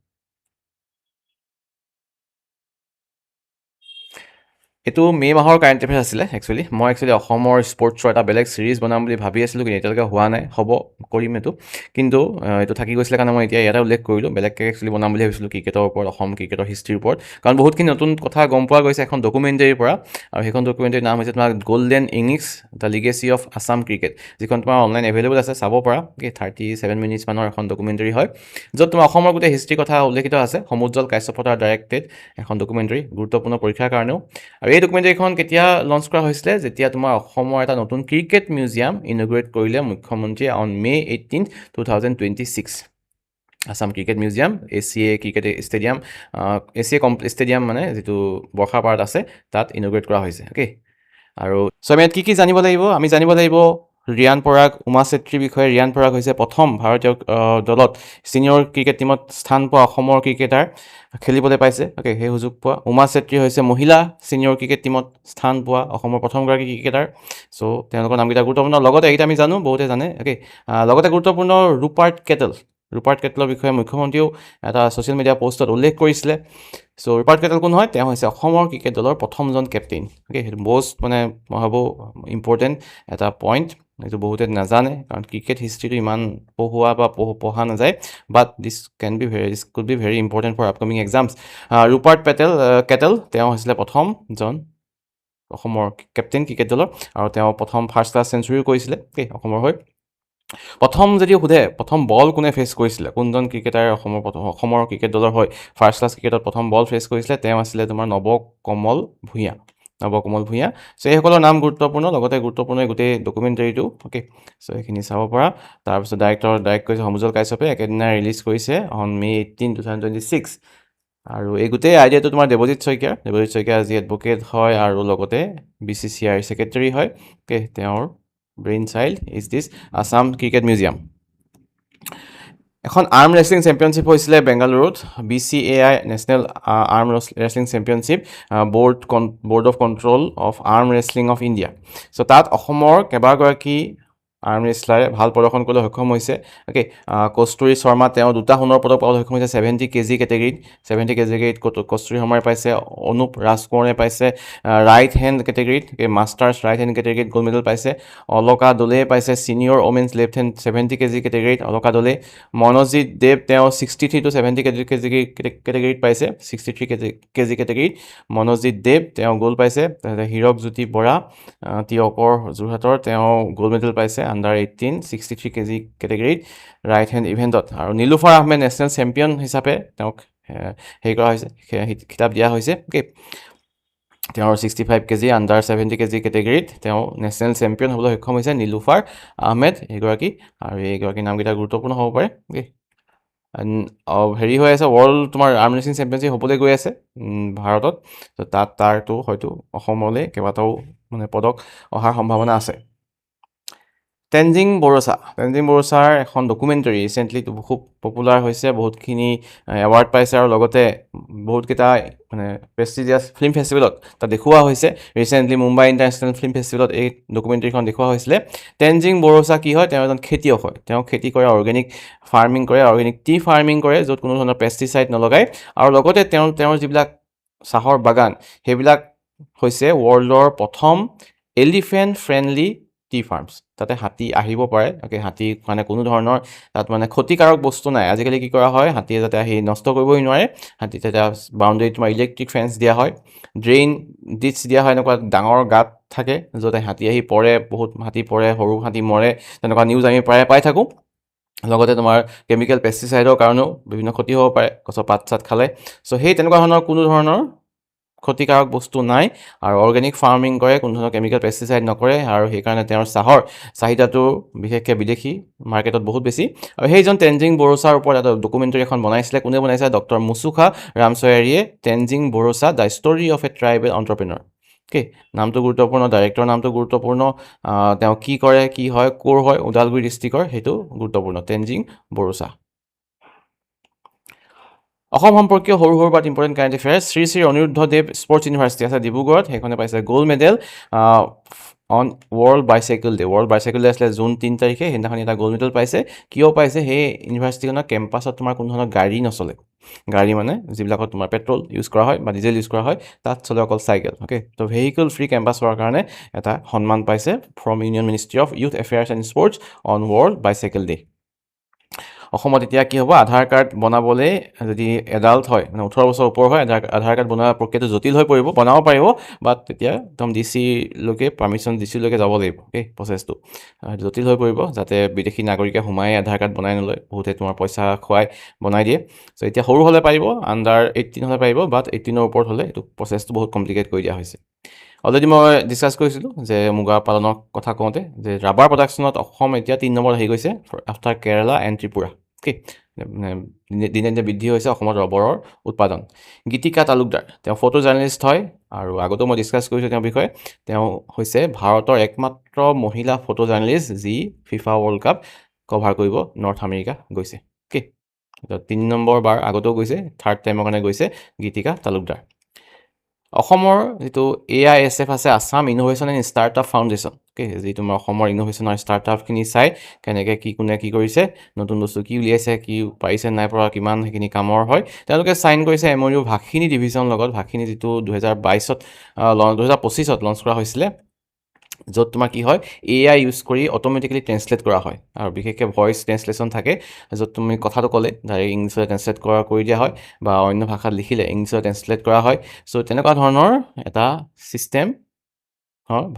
এইটো মে' মাহৰ কাৰেণ্ট এফেয়াৰ্ছ আছিলে মই অসমৰ স্পৰ্টছৰ এটা বেলেগ ছিৰিজ বনাম বুলি ভাবি আছিলোঁ কিন্তু এতিয়ালৈকে হোৱা নাই হ'ব কৰিম এইটো কিন্তু এইটো থাকি গৈছিলে কাৰণে মই এতিয়া ইয়াতে উল্লেখ কৰিলোঁ বেলেগকৈ বনাম বুলি ভাবিছিলোঁ ক্ৰিকেটৰ ওপৰত অসম ক্ৰিকেটৰ হিষ্ট্ৰীৰ ওপৰত কাৰণ বহুতখিনি নতুন কথা গম পোৱা গৈছে এখন ডকুমেণ্টাৰীৰ পৰা আৰু সেইখন ডকুমেণ্টাৰীৰ নাম হৈছে তোমাৰ golden innings the legacy of Assam cricket যিখন তোমাৰ অনলাইন এভেইলেবল আছে চাব পৰা 37 মিনিটছমানৰ এখন ডকুমেণ্টাৰী হয় য'ত তোমাৰ অসমৰ গোটেই হিষ্ট্ৰীৰ কথা উল্লেখিত আছে সমুজ্জ্বল কাশ্যপৰ ডাইৰেক্টেড এখন ডকুমেণ্টাৰী গুৰুত্বপূৰ্ণ পৰীক্ষাৰ কাৰণেও আৰু এই ডকুমেণ্টাৰীখন কেতিয়া লঞ্চ কৰা হৈছিলে যেতিয়া তোমাৰ অসমৰ এটা নতুন ক্ৰিকেট মিউজিয়াম ইনগ্ৰেট কৰিলে মুখ্যমন্ত্ৰীয়ে on May' 18, 2026 Assam cricket museum ACA cricket stadium ACA stadium মানে যিটো বৰ্ষাপাৰাত আছে তাত ইনগ্ৰেট কৰা হৈছে আৰু চ' আমি ইয়াত কি জানিব লাগিব আমি জানিব লাগিব ৰিয়ান পৰাগ উমা চেত্ৰীৰ বিষয়ে ৰিয়ান পৰাগ হৈছে প্ৰথম ভাৰতীয় দলত ছিনিয়ৰ ক্ৰিকেট টীমত স্থান পোৱা অসমৰ ক্ৰিকেটাৰ খেলিবলৈ পাইছে সেই সুযোগ পোৱা উমা চেত্ৰী হৈছে মহিলা ছিনিয়ৰ ক্ৰিকেট টীমত স্থান পোৱা অসমৰ প্ৰথমগৰাকী ক্ৰিকেটাৰ চ' তেওঁলোকৰ নামকেইটা গুৰুত্বপূৰ্ণ লগতে এইকেইটা আমি জানো বহুতে জানে লগতে গুৰুত্বপূৰ্ণ ৰুপাৰ্ট কেটেলৰ বিষয়ে মুখ্যমন্ত্ৰীয়েও এটা ছ'চিয়েল মিডিয়া পষ্টত উল্লেখ কৰিছিলে চ' ৰুপাৰ্ট কেটেল কোন হয় তেওঁ হৈছে অসমৰ ক্ৰিকেট দলৰ প্ৰথমজন কেপ্টেইন সেইটো most মই ভাবোঁ ইম্পৰ্টেণ্ট এটা পইণ্ট এইটো বহুতে নাজানে কাৰণ ক্ৰিকেট হিষ্ট্ৰীটো ইমান পঢ়া নাযায় but this could be very important for upcoming exams ৰুপাৰ্ট কেটেল তেওঁ হৈছিলে প্ৰথমজন অসমৰ কেপ্টেইন ক্ৰিকেট দলৰ আৰু তেওঁ প্ৰথম ফাৰ্ষ্ট ক্লাছ চেঞ্চুৰীও কৰিছিলে অসমৰ হৈ প্ৰথম যদি সোধে প্ৰথম বল কোনে ফেচ কৰিছিলে কোনজন ক্ৰিকেটাৰে অসমৰ ক্ৰিকেট দলৰ হৈ ফাৰ্ষ্ট ক্লাছ ক্ৰিকেটত প্ৰথম বল ফেচ কৰিছিলে তেওঁ আছিলে তোমাৰ নৱকমল ভূঞা চ' এইসকলৰ নাম গুৰুত্বপূৰ্ণ লগতে গুৰুত্বপূৰ্ণ গোটেই ডকুমেণ্টাৰীটো চ' এইখিনি চাব পৰা তাৰপিছত ডাইৰেক্ট কৰিছে সমুজ্জ্বল কাশ্যপে একেদিনাই ৰিলিজ কৰিছে অন মে' 18, 2026 আৰু এই গোটেই আইডিয়াটো তোমাৰ দেৱজিৎ শইকীয়া আজি এডভকেট হয় আৰু লগতে BCCI ছেক্ৰেটাৰী হয় তেওঁৰ brain child is this Assam cricket museum এখন আৰ্ম ৰেচলিং চেম্পিয়নশ্বিপ হৈছিলে বেংগালুৰুত BCAI national arm wrestling championship board of control of arm wrestling of India so' তাত অসমৰ কেইবাগৰাকী আৰ্ম ৰেচলাৰে ভাল প্ৰদৰ্শন কৰিবলৈ সক্ষম হৈছে অ'কে কস্তুৰী শৰ্মা তেওঁ 2টা সোণৰ পদক পাবলৈ সক্ষম হৈছে 70 কেজি কেটেগৰীত 70 কেজি কেটেগৰীত কস্তুৰী শৰ্মাই পাইছে অনুপ ৰাজকোঁৱৰে পাইছে ৰাইট হেণ্ড কেটেগৰীত মাষ্টাৰ্ছ ৰাইট হেণ্ড কেটেগৰীত গ'ল্ড মেডেল পাইছে অলকা দোলে পাইছে senior women's left hand 70 KG কেটেগৰীত অলকা দোলে মনোজিত দেৱ তেওঁ 63 to 70 কেটেগৰীত পাইছে 63 কেজি কেটেগৰীত মনোজিত দেৱ তেওঁ গ'ল্ড পাইছে হীৰক জ্যোতি বৰা তিয়কৰ যোৰহাটৰ তেওঁ গ'ল্ড মেডেল পাইছে আণ্ডাৰ 18 63 কেজি কেটেগৰীত ৰাইট হেণ্ড ইভেণ্টত আৰু নীলুফাৰ আহমেদ নেশ্যনেল চেম্পিয়ন হিচাপে তেওঁক হেৰি কৰা হৈছে কিতাপ দিয়া হৈছে অ'কে তেওঁৰ 65 কেজি আণ্ডাৰ 70 কেজি কেটেগৰীত তেওঁ নেশ্যনেল চেম্পিয়ন হ'বলৈ সক্ষম হৈছে নীলুফাৰ আহমেদ এইগৰাকী আৰু এইগৰাকী নামকেইটা গুৰুত্বপূৰ্ণ হ'ব পাৰে অ'কে হেৰি হৈ আছে ৱৰ্ল্ড তোমাৰ আৰ্ম ৰেচিং চেম্পিয়নশ্বিপ হ'বলৈ গৈ আছে ভাৰতত তাত তাৰতো হয়তো অসমলৈ কেইবাটাও মানে পদক অহাৰ সম্ভাৱনা আছে তেনজিং বড়োচাৰ এখন ডকুমেণ্টাৰী ৰিচেণ্টলি খুব পপুলাৰ হৈছে বহুতখিনি এৱাৰ্ড পাইছে আৰু লগতে বহুতকেইটা মানে প্ৰেষ্টিজিয়াছ ফিল্ম ফেষ্টিভেলত তাত দেখুওৱা হৈছে ৰিচেণ্টলি মুম্বাই ইণ্টাৰনেশ্যনেল ফিল্ম ফেষ্টিভেলত এই ডকুমেণ্টাৰীখন দেখুওৱা হৈছিলে তেনজিং বড়োচা কি হয় তেওঁ এজন খেতিয়ক হয় তেওঁ খেতি কৰে অৰ্গেনিক ফাৰ্মিং কৰে অৰ্গেনিক টি ফাৰ্মিং কৰে য'ত কোনো ধৰণৰ পেষ্টিচাইড নলগায় আৰু লগতে তেওঁৰ যিবিলাক চাহৰ বাগান সেইবিলাক হৈছে ৱৰ্ল্ডৰ প্ৰথম এলিফেণ্ট ফ্ৰেণ্ডলি টি ফাৰ্মছ তাতে হাতী আহিব পাৰে অ'কে হাতী মানে কোনো ধৰণৰ তাত মানে ক্ষতিকাৰক বস্তু নাই আজিকালি কি কৰা হয় হাতীয়ে যাতে আহি নষ্ট কৰিবই নোৱাৰে হাতী তেতিয়া বাউণ্ডেৰীত তোমাৰ ইলেক্ট্ৰিক ফেন্স দিয়া হয় ড্ৰেইন ডিটছ দিয়া হয় এনেকুৱা ডাঙৰ গাঁত থাকে য'তে হাতী আহি পৰে বহুত হাতী পৰে সৰু হাতী মৰে তেনেকুৱা নিউজ আমি প্ৰায় পাই থাকোঁ লগতে তোমাৰ কেমিকেল পেষ্টিচাইডৰ কাৰণেও বিভিন্ন ক্ষতি হ'ব পাৰে গছৰ পাত চাত খালে চ' সেই তেনেকুৱা ধৰণৰ কোনো ধৰণৰ ক্ষতিকাৰক বস্তু নাই আৰু অৰ্গেনিক ফাৰ্মিং কৰে কোনো ধৰণৰ কেমিকেল পেষ্টিচাইড নকৰে আৰু সেইকাৰণে তেওঁৰ চাহৰ চাহিদাটো বিশেষকৈ বিদেশী মাৰ্কেটত বহুত বেছি আৰু সেইজন তেনজিং বড়োচাৰ ওপৰত এটা ডকুমেণ্টাৰী এখন বনাইছিলে কোনে বনাইছে ডক্টৰ মুছুখা ৰামচয়াৰীয়ে Tenzing Bodosa the story of a tribal entrepreneur okay নামটো গুৰুত্বপূৰ্ণ ডাইৰেক্টৰ নামটো গুৰুত্বপূৰ্ণ তেওঁ কি কৰে কি হয় ক'ৰ হয় ওদালগুৰি ডিষ্ট্ৰিক্টৰ সেইটো গুৰুত্বপূৰ্ণ তেনজিং বড়োচা অসম সম্পৰ্কীয় সৰু but important current affairs Shri Aniruddhadev sports university আছে ডিব্ৰুগড়ত সেইখনে পাইছে gold medal on world bicycle day আছিলে জুন 3 তাৰিখে সেইদিনাখন এটা গ'ল্ড মেডেল পাইছে কিয় পাইছে সেই ইউনিভাৰ্চিটিখনৰ কেম্পাছত তোমাৰ কোনো ধৰণৰ গাড়ী নচলে গাড়ী মানে যিবিলাকত তোমাৰ পেট্ৰল ইউজ কৰা হয় বা ডিজেল ইউজ কৰা হয় তাত চলে অকল চাইকেল অ'কে ত' ভেহিকল ফ্ৰী কেম্পাছ হোৱাৰ কাৰণে এটা সন্মান পাইছে from union ministry of youth affairs and sports on world bicycle day অসমত এতিয়া কি হ'ব আধাৰ কাৰ্ড বনাবলৈ যদি এডাল্ট হয় মানে 18 বছৰ ওপৰ হয় আধাৰ কাৰ্ড বনোৱা প্ৰক্ৰিয়াটো জটিল হৈ পৰিব বনাব পাৰিব বাট তেতিয়া একদম ডিচিলৈকে পাৰ্মিশ্যন ডিচিলৈকে যাব লাগিব অ'কে প্ৰচেছটো জটিল হৈ পৰিব যাতে বিদেশী নাগৰিকে সোমাই আধাৰ কাৰ্ড বনাই নলয় বহুতে তোমাৰ পইচা খুৱাই বনাই দিয়ে চ' এতিয়া সৰু হ'লে পাৰিব আণ্ডাৰ 18 হ'লে পাৰিব বাট 18ৰ ওপৰত হ'লে এইটো প্ৰচেছটো বহুত কমপ্লিকেট কৰি দিয়া হৈছে অলৰেডি মই ডিছকাছ কৰিছিলোঁ যে মুগা পালনৰ কথা কওঁতে যে ৰাবাৰ প্ৰডাকশ্যনত অসম এতিয়া 3 নম্বৰত আহি গৈছে after Kerala and Tripura okay দিনে দিনে বৃদ্ধি হৈছে অসমত ৰবৰৰ উৎপাদন গীতিকা তালুকদাৰ তেওঁ ফটো জাৰ্নেলিষ্ট হয় আৰু আগতেও মই ডিছকাছ কৰিছোঁ তেওঁৰ বিষয়ে তেওঁ হৈছে ভাৰতৰ একমাত্ৰ মহিলা ফটো জাৰ্নেলিষ্ট যি ফিফা ৱৰ্ল্ড কাপ কভাৰ কৰিব নৰ্থ আমেৰিকা গৈছে অ'কে 3 নম্বৰ বাৰ আগতেও গৈছে থাৰ্ড টাইমৰ কাৰণে গৈছে গীতিকা তালুকদাৰ অসমৰ যিটো AISF আছে Assam innovation and startup foundation okay যি তোমাৰ অসমৰ ইনোভেশ্যন আৰু ষ্টাৰ্টআপখিনি চাই কেনেকৈ কি কোনে কি কৰিছে নতুন বস্তু কি উলিয়াইছে কি পাৰিছে নাই পৰা কিমান সেইখিনি কামৰ হয় তেওঁলোকে চাইন কৰিছে MOU ভাষিনী ডিভিজনৰ লগত ভাষিনী যিটো 2025ত লঞ্চ কৰা হৈছিলে য'ত তোমাৰ কি হয় AI ইউজ কৰি অট'মেটিকেলি ট্ৰেঞ্চলেট কৰা হয় আৰু বিশেষকৈ ভইচ ট্ৰেঞ্চলেশ্যন থাকে য'ত তুমি কথাটো ক'লে ডাইৰেক্ট ইংলিছলৈ ট্ৰেঞ্চলেট কৰি দিয়া হয় বা অন্য ভাষাত লিখিলে ইংলিছলৈ ট্ৰেঞ্চলেট কৰা হয় চ' তেনেকুৱা ধৰণৰ এটা ছিষ্টেম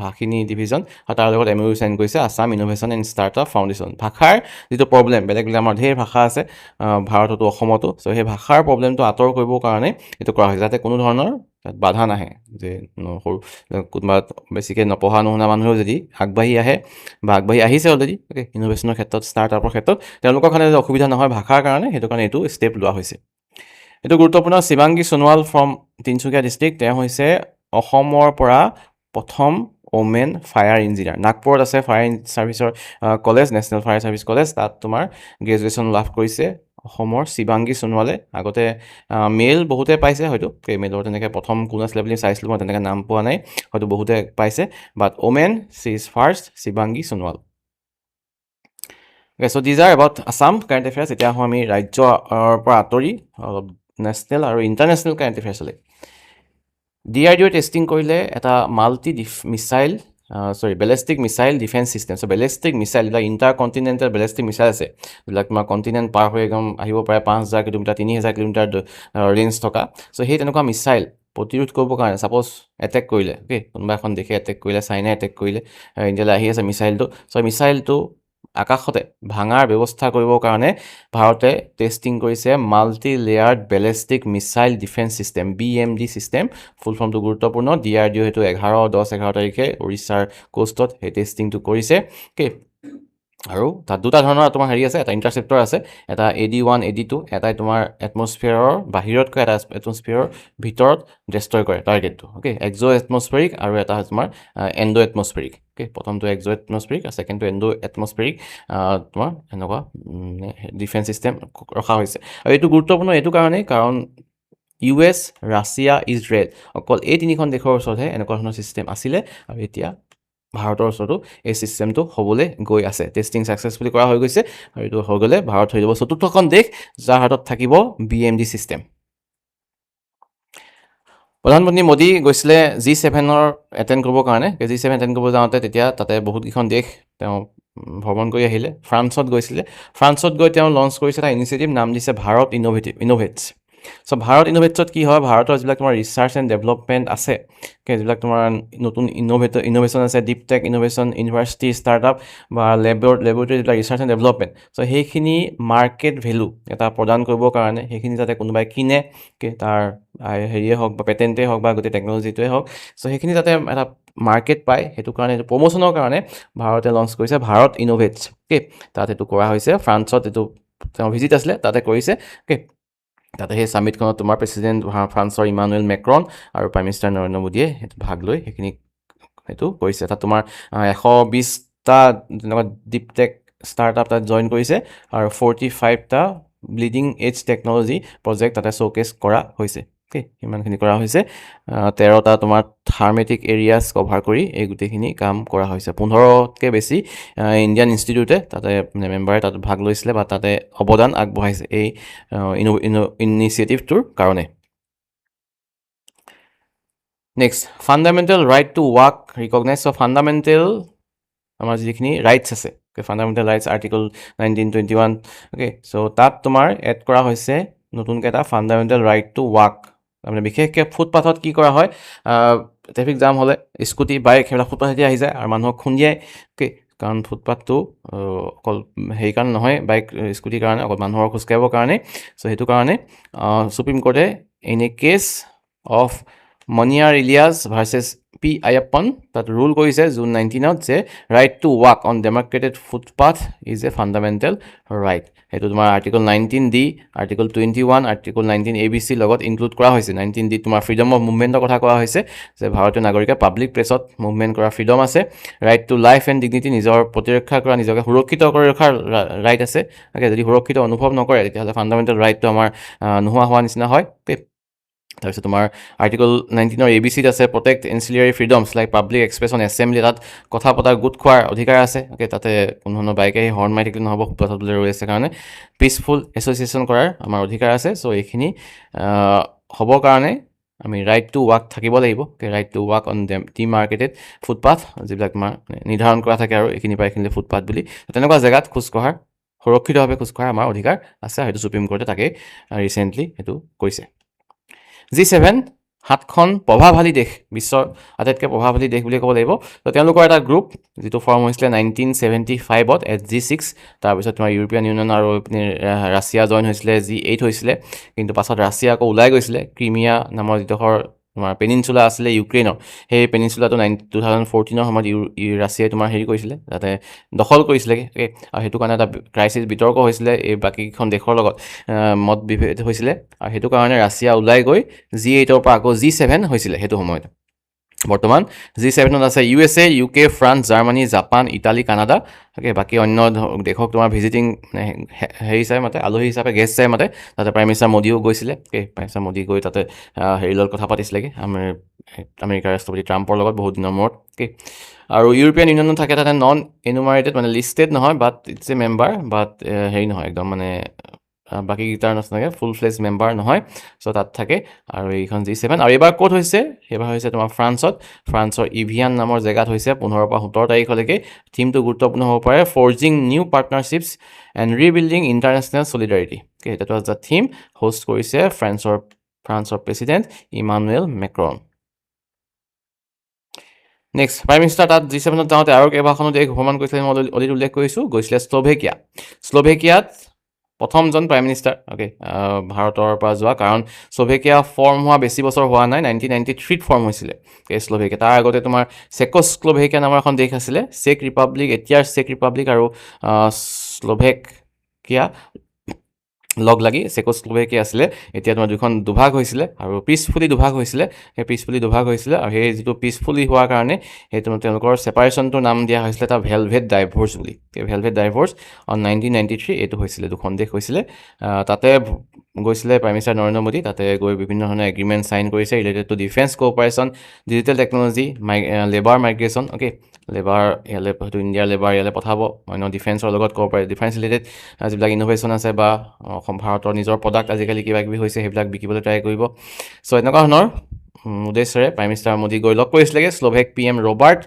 ভাষিনী ডিভিজন আৰু তাৰ লগত MOU চাইন কৰিছে Assam innovation and startup foundation ভাষাৰ যিটো প্ৰব্লেম বেলেগ আমাৰ ঢেৰ ভাষা আছে ভাৰততো অসমতো চ' সেই ভাষাৰ প্ৰব্লেমটো আঁতৰ কৰিবৰ কাৰণে এইটো কৰা হৈছে যাতে কোনো ধৰণৰ বাধা নাহে যে সৰু কোনোবা বেছিকৈ নপঢ়া নুশুনা মানুহেও যদি আগবাঢ়ি আহে বা আগবাঢ়ি আহিছে অলৰেডি অ'কে ইনোভেশ্যনৰ ক্ষেত্ৰত ষ্টাৰ্টআপৰ ক্ষেত্ৰত তেওঁলোকৰ কাৰণে যদি অসুবিধা নহয় ভাষাৰ কাৰণে সেইটো কাৰণে এইটো ষ্টেপ লোৱা হৈছে এইটো গুৰুত্বপূৰ্ণ শিৱাংগী সোণোৱাল ফ্ৰম তিনিচুকীয়া ডিষ্ট্ৰিক্ট তেওঁ হৈছে অসমৰ পৰা প্ৰথম ওমেন ফায়াৰ ইঞ্জিনিয়াৰ নাগপুৰত আছে ফায়াৰ ছাৰ্ভিচৰ college national fire service college তাত তোমাৰ গ্ৰেজুৱেশ্যন লাভ কৰিছে অসমৰ শিৱাংগী সোণোৱালে আগতে মেইল বহুতে পাইছে হয়তো মেইলৰ তেনেকৈ প্ৰথম কোন আছিলে বুলি চাইছিলোঁ মই তেনেকৈ নাম পোৱা নাই হয়তো বহুতে পাইছে but women she is first Shivangi Sonowal Okay, so these are about Assam current affairs. এতিয়া আহোঁ আমি ৰাজ্যৰ পৰা আঁতৰি অলপ নেশ্যনেল আৰু ইণ্টাৰনেশ্যনেল কাৰেণ্ট এফেয়াৰ্ছলৈ। DRDO টেষ্টিং কৰিলে এটা missile ballistic missile defence system. So' ballistic missile যিবিলাক ইণ্টাৰ কণ্টিনেণ্টেল বেলেষ্টিক মিছাইল আছে, যিবিলাক তোমাৰ কণ্টিনেণ্ট পাৰ হৈ একদম আহিব পাৰে 5,000 কিলোমিটাৰ 3,000 কিলোমিটাৰ ৰেঞ্জ থকা। চ' সেই তেনেকুৱা মিছাইল প্ৰতিৰোধ কৰিবৰ কাৰণে ছাপ'জ এটেক কৰিলে, অ'কে, কোনোবা এখন দেশে এটেক কৰিলে, চাইনাই এটেক কৰিলে, ইণ্ডিয়ালৈ আহি আছে মিছাইলটো। চ' মিছাইলটো আকাশতে ভাঙাৰ ব্যৱস্থা কৰিবৰ কাৰণে ভাৰতে টেষ্টিং কৰিছে multi layered ballistic missile defence system, BMD system. Full ফৰ্মটো গুৰুত্বপূৰ্ণ। DRDO সেইটো 10-11 তাৰিখে উৰিষ্যাৰ কোষ্টত সেই টেষ্টিংটো কৰিছে, অ'কে। আৰু তাত দুটা ধৰণৰ তোমাৰ হেৰি আছে, এটা ইণ্টাৰচেপ্টৰ আছে, এটা AD1 AD2, এটাই তোমাৰ এটমস্ফিয়াৰৰ বাহিৰতকৈ এটা এটমস্ফিয়াৰৰ ভিতৰত ডেষ্ট্ৰয় কৰে টাৰ্গেটটো, অ'কে। এক্সো এটমস্ফেৰিক আৰু এটা তোমাৰ এণ্ডো এটমস্ফেৰিক, অ'কে। প্ৰথমটো এক্সো এটমস্ফেৰিক আৰু ছেকেণ্ডটো এণ্ডো এটমস্ফেৰিক তোমাৰ এনেকুৱা ডিফেন্স ছিষ্টেম ৰখা হৈছে। আৰু এইটো গুৰুত্বপূৰ্ণ এইটো কাৰণেই কাৰণ US, ৰাছিয়া, ইজৰাইল অকল এই তিনিখন দেশৰ ওচৰতহে এনেকুৱা ধৰণৰ ছিষ্টেম আছিলে, আৰু এতিয়া ভাৰতৰ ওচৰতো এই ছিষ্টেমটো হ'বলৈ গৈ আছে। টেষ্টিং ছাকচেছফুলি কৰা হৈ গৈছে, আৰু এইটো হৈ গ'লে ভাৰত হৈ যাব চতুৰ্থখন দেশ যাৰ হাতত থাকিব BMD ছিষ্টেম। প্ৰধানমন্ত্ৰী মোদী গৈছিলে G7 এটেণ্ড কৰিবৰ কাৰণে। G7 এটেণ্ড কৰিব যাওঁতে তেতিয়া তাতে বহুতকেইখন দেশ তেওঁ ভ্ৰমণ কৰি আহিলে। ফ্ৰান্সত গৈছিলে। ফ্ৰান্সত গৈ তেওঁ লঞ্চ কৰিছে এটা ইনিচিয়েটিভ, নাম দিছে ভাৰত ইনোভেটছ। চ' ভাৰত ইনোভেটছত কি হয়, ভাৰতৰ যিবিলাক তোমাৰ ৰিচাৰ্চ এণ্ড ডেভেলপমেণ্ট আছে, যিবিলাক তোমাৰ নতুন ইনোভেশ্যন আছে, deep tech innovation, university startup বা লেবৰেটৰী যিবিলাক ৰিচাৰ্চ এণ্ড ডেভেলপমেণ্ট, চ' সেইখিনি মাৰ্কেট ভেলু এটা প্ৰদান কৰিবৰ কাৰণে, সেইখিনি যাতে কোনোবাই কিনে, তাৰ হেৰিয়ে হওক বা পেটেণ্টেই হওক বা গোটেই টেকন'লজিটোৱে হওক, চ' সেইখিনি যাতে এটা মাৰ্কেট পায়, সেইটো কাৰণে এইটো প্ৰমোশ্যনৰ কাৰণে ভাৰতে লঞ্চ কৰিছে ভাৰত ইনোভেটছ, অ'কে। তাত এইটো কৰা হৈছে ফ্ৰান্সত, এইটো তেওঁ ভিজিট আছিলে, তাতে কৰিছে, অ'কে। তাতে সেই ছামিটখনত তোমাৰ প্ৰেছিডেণ্ট ফ্ৰান্সৰ ইমানুৱেল মেক্ৰন আৰু প্ৰাইম মিনিষ্টাৰ নৰেন্দ্ৰ মোদীয়ে সেইটো ভাগ লৈ সেইখিনি সেইটো কৰিছে। তাত তোমাৰ 120টা তেনেকুৱা ডিপ টেক ষ্টাৰ্টআপ তাত জইন কৰিছে, আৰু 45টা ব্লিডিং এজ টেকন'লজি প্ৰজেক্ট তাতে শ্ব'কেছ কৰা হৈছে, অ'কে। ইমানখিনি কৰা হৈছে। 13টা তোমাৰ থাৰ্মেটিক এৰিয়াছ কভাৰ কৰি এই গোটেইখিনি কাম কৰা হৈছে। 15তকৈ বেছি ইণ্ডিয়ান ইনষ্টিটিউটে তাতে মেম্বাৰে তাত ভাগ লৈছিলে বা তাতে অৱদান আগবঢ়াইছে এই ইনিচিয়েটিভটোৰ কাৰণে। Next, fundamental right to walk recognise. So' fundamental আমাৰ যিখিনি ৰাইটছ আছে, ফাণ্ডামেণ্টেল ৰাইটছ আৰ্টিকল 1921, অ'কে। চ' তাত তোমাৰ এড কৰা হৈছে নতুনকৈ এটা ফাণ্ডামেণ্টেল ৰাইট টু ৱাক। তাৰমানে বিশেষকৈ ফুটপাথত কি কৰা হয়, ট্ৰেফিক জাম হ'লে স্কুটি বাইক সেইবিলাক ফুটপাথেদি আহি যায় আৰু মানুহক খুন্দিয়ায়, অ'কে। কাৰণ ফুটপাথটো অকল হেৰি কাৰণে নহয়, বাইক স্কুটিৰ কাৰণে, অকল মানুহৰ খোজকাঢ়িবৰ কাৰণেই। চ' সেইটো কাৰণে সুপ্ৰিম কোৰ্টে in a case of Maniyar Ilias versus P. Ayyappan তাত ৰুল কৰিছে জুন 19 যে right to walk on demarcated footpath is a fundamental right. সেইটো তোমাৰ article 19D, article 21, article 19ABC লগত ইনক্লুড কৰা হৈছে। 19D তোমাৰ ফ্ৰীডম অফ মুভমেণ্টৰ কথা কোৱা হৈছে, যে ভাৰতীয় নাগৰিকে পাব্লিক প্লেচত মুভমেণ্ট কৰাৰ ফ্ৰীডম আছে। Right to life and dignity, নিজৰ প্ৰতিৰক্ষা কৰা, নিজকে সুৰক্ষিত কৰি ৰখাৰ ৰাইট আছে, অ'কে। যদি সুৰক্ষিত অনুভৱ নকৰে তেতিয়াহ'লে ফাণ্ডামেণ্টেল ৰাইটটো আমাৰ নোহোৱা হোৱা নিচিনা হয়, অ'কে। তাৰপিছত তোমাৰ আৰ্টিকল 19 ABCত আছে protect ancillary freedoms like public expression, assembly, তাত কথা পতাৰ গোট খোৱাৰ অধিকাৰ আছে, অ'কে। তাতে কোনো ধৰণৰ বাইকে আহি হৰ্ণ মাৰি থাকিলে নহ'ব, ফুটপাথত বোলে ৰৈ আছে কাৰণে পিচফুল এছ'চিয়েশ্যন কৰাৰ আমাৰ অধিকাৰ আছে। চ' এইখিনি হ'বৰ কাৰণে আমি ৰাইট টু ৱাক থাকিব লাগিব, okay. Right to walk on demarcated footpath, যিবিলাক আমাৰ নিৰ্ধাৰণ কৰা থাকে আৰু এইখিনি পৰা এইখিনি ফুটপাথ বুলি, তেনেকুৱা জেগাত খোজকঢ়াৰ, সুৰক্ষিতভাৱে খোজকঢ়াৰ আমাৰ অধিকাৰ আছে। সেইটো ছুপ্ৰিম কোৰ্টে তাকে ৰিচেণ্টলি সেইটো কৈছে। G7 7খন প্ৰভাৱশালী দেশ, বিশ্বৰ আটাইতকৈ প্ৰভাৱশালী দেশ বুলি ক'ব লাগিব। তো তেওঁলোকৰ এটা গ্ৰুপ যিটো ফৰ্ম হৈছিলে 1975 at G6, তাৰপিছত তোমাৰ ইউৰোপীয়ান ইউনিয়ন আৰু ৰাছিয়া জইন হৈছিলে, G8 হৈছিলে। কিন্তু পাছত ৰাছিয়া আকৌ ওলাই গৈছিলে। ক্ৰিমিয়া নামৰ যিডোখৰ তোমাৰ পেনিনচুলা আছিলে ইউক্ৰেইনৰ, সেই পেনিনচুলাটো 2014 সময়ত ৰাছিয়াই তোমাৰ হেৰি কৰিছিলে, তাতে দখল কৰিছিলে, আৰু সেইটো কাৰণে এটা ক্ৰাইচিছ বিতৰ্ক হৈছিলে এই বাকীকেইখন দেশৰ লগত, মত বিভেদ হৈছিলে, আৰু সেইটো কাৰণে ৰাছিয়া ওলাই গৈ G8 পৰা আকৌ G7 হৈছিলে সেইটো সময়ত। বৰ্তমান G7ত আছে USA, UK, France, Germany, Japan, Italy, Canada, okay, বাকী অন্য দেশক তোমাৰ ভিজিটিং হেৰি হিচাপে মাতে, আলহী হিচাপে গেষ্ট হিচাপে মাতে। তাতে প্ৰাইম মিনিষ্টাৰ মোদীও গৈছিলে, অ'কে, প্ৰাইম মিনিষ্টাৰ মোদী গৈ তাতে হেৰিৰ লগত কথা পাতিছিলেগৈ আমেৰিকাৰ ৰাষ্ট্ৰপতি ট্ৰাম্পৰ লগত বহুত দিনৰ মূৰত, অ'কে। আৰু ইউৰোপীয়ান ইউনিয়নো থাকে তাতে নন এনুমাৰেটেড, মানে লিষ্টেড নহয়, বাট ইটছ এ মেম্বাৰ, বাট হেৰি নহয় একদম মানে বাকীকেইটাৰ নিচিনাকৈ ফুল ফ্লেজ মেম্বাৰ নহয়। চ' তাত থাকে আৰু এইখন G7। আৰু এইবাৰ ক'ত হৈছে? এইবাৰ হৈছে তোমাৰ ফ্ৰান্সৰ ইভিয়ান নামৰ জেগাত হৈছে 15 পৰা 17 তাৰিখলৈকে। থিমটো গুৰুত্বপূৰ্ণ হ'ব পাৰে forging new পাৰ্টনাৰশ্বিপছ and ৰিবিল্ডিং international solidarity. সেইটো এটা থিম হোষ্ট কৰিছে ফ্ৰান্সৰ president Emmanuel Macron. Next, prime minister তাত G7ত যাওঁতে আৰু কেইবাখনো দেশ ভ্ৰমণ কৰিছিলে, মই অলৰেডি উল্লেখ কৰিছোঁ। গৈছিলে শ্লোভেকিয়াত প্ৰথমজন প্ৰাইম মিনিষ্টাৰ, অ'কে, ভাৰতৰ পৰা যোৱা, কাৰণ শ্লোভেকিয়া ফৰ্ম হোৱা বেছি বছৰ হোৱা নাই, 1993ত ফৰ্ম হৈছিলে শ্লোভেকিয়া। তাৰ আগতে তোমাৰ চেকোস্লোভেকিয়া নামৰ এখন দেশ আছিলে, চেক ৰিপাব্লিক, এতিয়াৰ চেক ৰিপাব্লিক আৰু শ্লোভেকিয়া লগ লাগি চেকোস্লোভেকিয়া আছিলে। এতিয়া তোমাৰ দুখন দুভাগ হৈছিলে আৰু পিচফুলি দুভাগ হৈছিলে। আৰু সেই যিটো পিচফুলি হোৱাৰ কাৰণে সেইটো তেওঁলোকৰ ছেপাৰেশ্যনটোৰ নাম দিয়া হৈছিলে এটা ভেলভেট ডাইভৰ্চ বুলি। ভেলভেট ডাইভৰ্চ অন 1993 এইটো হৈছিলে, দুখন দেশ হৈছিলে। তাতে গৈছিলে প্ৰাইম মিনিষ্টাৰ নৰেন্দ্ৰ মোদী। তাতে গৈ বিভিন্ন ধৰণৰ এগ্ৰিমেণ্ট চাইন কৰিছে related to defence cooperation, digital technology, labour migration, okay, labour ইয়ালৈ হয়তো ইণ্ডিয়াৰ লেবাৰ ইয়ালৈ পঠাব, অন্য ডিফেন্সৰ লগত ডিফেন্স ৰিলেটেড যিবিলাক ইন'ভেশ্যন আছে বা অসম ভাৰতৰ নিজৰ প্ৰডাক্ট আজিকালি কিবা কিবি হৈছে সেইবিলাক বিকিবলৈ ট্ৰাই কৰিব। চ' এনেকুৱা ধৰণৰ উদ্দেশ্যৰে প্ৰাইম মিনিষ্টাৰ মোদী গৈ লগ কৰিছিলেগৈ শ্লোভেক PM ৰবাৰ্ট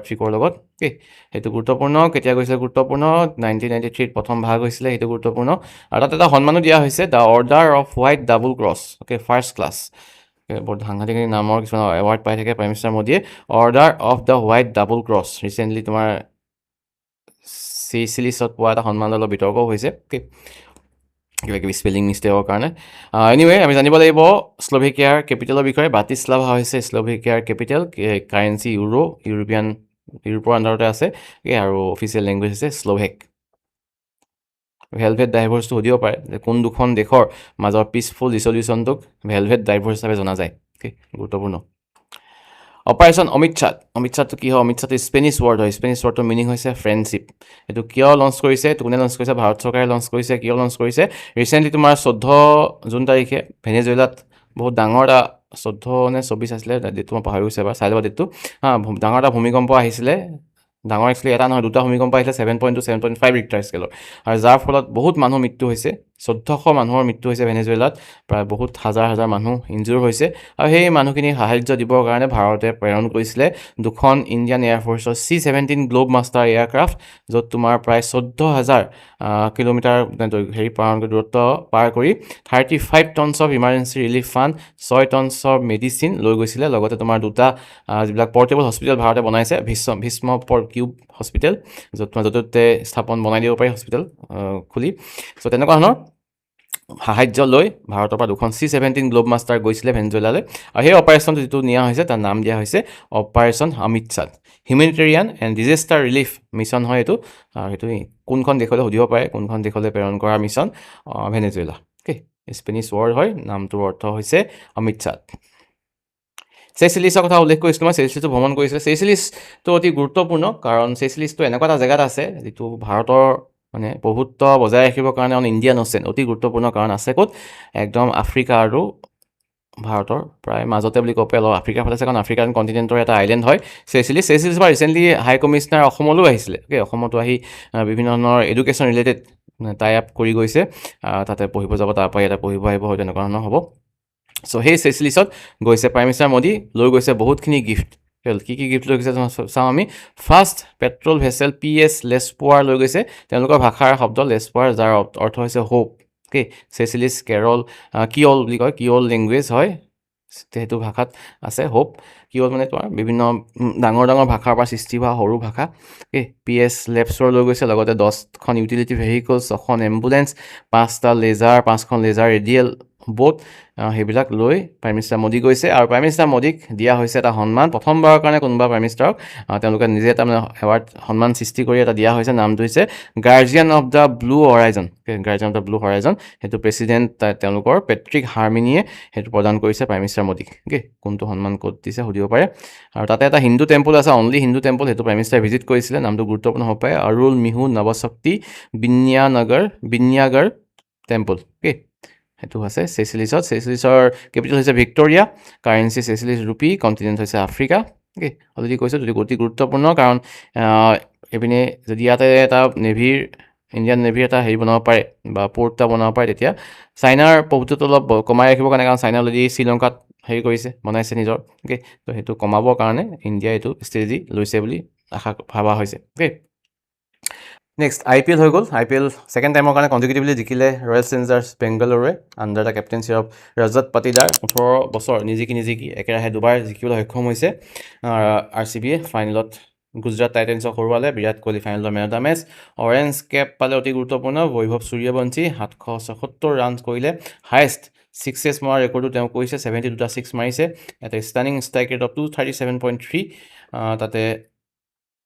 ফিকোৰ লগত, অ'কে। সেইটো গুৰুত্বপূৰ্ণ। কেতিয়া গৈছিলে গুৰুত্বপূৰ্ণ? 1993ত প্ৰথম ভাগ হৈছিলে, সেইটো গুৰুত্বপূৰ্ণ। আৰু তাত এটা সন্মানো দিয়া হৈছে, the order off white double cross, okay, first class. বহুত সাংঘাতিক নামৰ কিছুমান এৱাৰ্ড পাই থাকে প্ৰাইম মিনিষ্টাৰ মোদীয়ে। Order of the white double cross recently তোমাৰ চেচিলিছত পোৱা এটা সন্মান অলপ বিতৰ্কও হৈছে, অ'কে, কিবা কিবি স্পেলিং মিষ্টেকৰ কাৰণে। এনিৱে আমি জানিব লাগিব শ্লোভেকিয়াৰ কেপিটেলৰ বিষয়ে। ব্ৰাটিস্লাভা হৈছে শ্লোভেকিয়াৰ কেপিটেল, কাৰেঞ্চি ইউৰোপৰ আণ্ডাৰতে আছে, আৰু অফিচিয়েল লেংগুৱেজ হৈছে শ্লোভেক। ভেলভেট ডাইভৰ্চটো সুধিব পাৰে যে কোন দুখন দেশৰ মাজৰ পিচফুল ৰিচলিউশ্যনটোক ভেলভেট ডাইভৰ্চ হিচাপে জনা যায়, অ'কে, গুৰুত্বপূৰ্ণ। অপাৰেশ্যন অমিতশ্বাহটো কি হয়? অমিতশ্বাহটো স্পেনিছ ৱৰ্ড হয়। স্পেনিছ ৱৰ্ডটোৰ মিনিং হৈছে ফ্ৰেণ্ডশ্বিপ। এইটো কিয় লঞ্চ কৰিছে? কোনে লঞ্চ কৰিছে? ভাৰত চৰকাৰে লঞ্চ কৰিছে। কিয় লঞ্চ কৰিছে? ৰিচেণ্টলি তোমাৰ 14 জুন তাৰিখে ভেনেজুৱেলাত বহুত ডাঙৰ এটা 14 নে 24 আছিলে, ডেটটো মই পাহৰি গৈছে, এবাৰ চাই ল'বা ডেটটো। ডাঙৰ এটা ভূমিকম্প আহিছিলে। ডাঙৰ একচুৱেলি এটা নহয়, দুটা ভূমিকম্প আহিছিলে 7.2, 7.5 ৰিক্টাৰ স্কেলৰ, আৰু যাৰ ফলত বহুত মানুহ মৃত্যু হৈছে। 1400 মানুহৰ মৃত্যু হৈছে ভেনেজুৱেলাত, প্ৰায় বহুত হাজাৰ মানুহ ইনজিয়ৰ হৈছে। আৰু সেই মানুহখিনিক সাহাৰ্য দিবৰ কাৰণে ভাৰতে প্ৰেৰণ কৰিছিলে দুখন ইণ্ডিয়ান এয়াৰফ'ৰ্চৰ C-17 গ্লোব মাষ্টাৰ এয়াৰক্ৰাফ্ট, য'ত তোমাৰ প্ৰায় 14,000 কিলোমিটাৰ দূৰত্ব পাৰ কৰি 35 tons of emergency relief fund, 6 tons of medicine লৈ গৈছিলে। লগতে তোমাৰ দুটা যিবিলাক পৰ্টেবল হস্পিটেল ভাৰতে বনাইছে, ভীষ্ম কিউব হস্পিটেল, য'ত য'তে বনাই দিব পাৰি হস্পিটেল খুলি। চ' তেনেকুৱা ধৰণৰ সাহাৰ্য লৈ ভাৰতৰ পৰা দুখন C-17 গ্লোব মাষ্টাৰ গৈছিলে ভেনেজুৱেলালৈ। আৰু সেই অপাৰেশ্যনটো যিটো নিয়া হৈছে তাৰ নাম দিয়া হৈছে operation Amit Shah. Humanitarian and disaster relief mission হয় এইটো। সেইটো কোনখন দেশলৈ সুধিব পাৰে, কোনখন দেশলৈ প্ৰেৰণ কৰা mission? Venezuela, okay. Spanish word হয়, নামটোৰ অৰ্থ হৈছে অমিতশ্বাহ। চেচিলিছৰ কথা উল্লেখ কৰিছিলোঁ মই, চেচিলিছটো ভ্ৰমণ কৰিছিলোঁ। চেচিলিছটো অতি গুৰুত্বপূৰ্ণ, কাৰণ চেচিলিছটো এনেকুৱা এটা জেগাত আছে যিটো ভাৰতৰ মানে প্ৰভুত্ব বজাই ৰাখিবৰ কাৰণে ইণ্ডিয়ান অ'চেন অতি গুৰুত্বপূৰ্ণ, কাৰণ আছে ক'ত? একদম আফ্ৰিকা আৰু ভাৰতৰ প্ৰায় মাজতে বুলি ক'ব পাৰি। অলপ আফ্ৰিকাৰ ফালে আছে, কাৰণ আফ্ৰিকান কণ্টিনেণ্টৰ এটা আইলেণ্ড হয় চেচিলিছ পৰা ৰিচেণ্টলি হাই কমিছনাৰ অসমলৈও আহিছিলে, অ'কে। অসমতো আহি বিভিন্ন ধৰণৰ এডুকেশ্যন ৰিলেটেড টাই আপ কৰি গৈছে। তাতে পঢ়িব যাব, তাৰপৰা ইয়াতে পঢ়িব আহিব, হয় তেনেকুৱা ধৰণৰ হ'ব। চ' সেই চেচিলিছত গৈছে প্ৰাইম মিনিষ্টাৰ মোদী, লৈ গৈছে বহুতখিনি গিফ্ট। কি গিফ্ট লৈ গৈছে চাওঁ আমি। ফাৰ্ষ্ট পেট্ৰল ভেছেল PS লেছপোৱাৰ লৈ গৈছে। তেওঁলোকৰ ভাষাৰ শব্দ লেছপোৱাৰ, যাৰ অৰ্থ হৈছে হোপ, অ'কে। চেচিলিছ কিয়ল বুলি কয়, কিয়ল লেংগুৱেজ হয়, সেইটো ভাষাত আছে হোপ। কিয়ল মানে তোমাৰ বিভিন্ন ডাঙৰ ভাষাৰ পৰা সৃষ্টি হোৱা সৰু ভাষা, অ'কে। PS লেছপোৱাৰ লৈ গৈছে। লগতে 10খন ইউটিলিটি ভেহিকলছ, 6খন এম্বুলেঞ্চ, 5খন লেজাৰ ৰেডিয়েল বোট সেইবিলাক লৈ প্ৰাইম মিনিষ্টাৰ মোদী গৈছে আৰু প্ৰাইম মিনিষ্টাৰ মোদীক দিয়া হৈছে এটা সন্মান প্ৰথমবাৰৰ কাৰণে কোনোবা প্ৰাইম মিনিষ্টাৰক তেওঁলোকে নিজে এটা মানে এৱাৰ্ড সন্মান সৃষ্টি কৰি এটা দিয়া হৈছে নামটো হৈছে guardian of the blue horizon guardian of the blue horizon সেইটো প্ৰেচিডেণ্ট তেওঁলোকৰ পেট্ৰিক হাৰ্মিনীয়ে সেইটো প্ৰদান কৰিছে প্ৰাইম মিনিষ্টাৰ মোদীক কোনটো সন্মান ক'ত দিছে সুধিব পাৰে আৰু তাতে এটা হিন্দু টেম্পল আছে অনলি হিন্দু টেম্পল সেইটো প্ৰাইম মিনিষ্টাৰে ভিজিট কৰিছিলে নামটো গুৰুত্বপূৰ্ণ হ'ব পাৰে অৰুল মিহু নৱশক্তি বিন্যাগৰ টেম্পল সেইটো আছে চেচিলিছৰ কেপিটেল হৈছে ভিক্টৰিয়া কাৰেঞ্চি চেচিলিছ ৰুপি কণ্টিনেণ্ট হৈছে আফ্ৰিকা অলৰেডি কৈছোঁ যদি অতি গুৰুত্বপূৰ্ণ কাৰণ এইপিনে যদি ইয়াতে এটা ইণ্ডিয়ান নেভিৰ এটা হেৰি বনাব পাৰে বা পৰ্ট এটা বনাব পাৰে তেতিয়া চাইনাৰ প্ৰভুত্বটো অলপ কমাই ৰাখিবৰ কাৰণে কাৰণ চাইনা অলৰেডি শ্ৰীলংকাত হেৰি কৰিছে বনাইছে নিজৰ তো সেইটো কমাবৰ কাৰণে ইণ্ডিয়াই এইটো ষ্ট্ৰেটেজি লৈছে বুলি আশা ভাবা হৈছে নেক্সট IPL হৈ গ'ল IPL ছেকেণ্ড টাইমৰ কাৰণে কনজিকিউটিভলি জিকিলে ৰয়েল চেলেঞ্জাৰ্ছ বেংগালুৰুৱে under the captainship of Rajat Patidar 18 বছৰ নিজিকি একেৰাহে দুবাৰ জিকিবলৈ সক্ষম হৈছে RCBয়ে ফাইনেলত গুজৰাট টাইটেন্সক হৰুৱালে বিৰাট কোহলি ফাইনেলৰ man of the match orange cap পালে অতি গুৰুত্বপূৰ্ণ বৈভৱ সূৰ্যবংশী 776 ৰান কৰিলে হায়েষ্ট ছিক্সেছ মৰা ৰেকৰ্ডো তেওঁ কৰিছে 72টা ছিক্স মাৰিছে এটা ষ্টানিং ষ্ট্ৰাইক ৰেট অফ 237.3 তাতে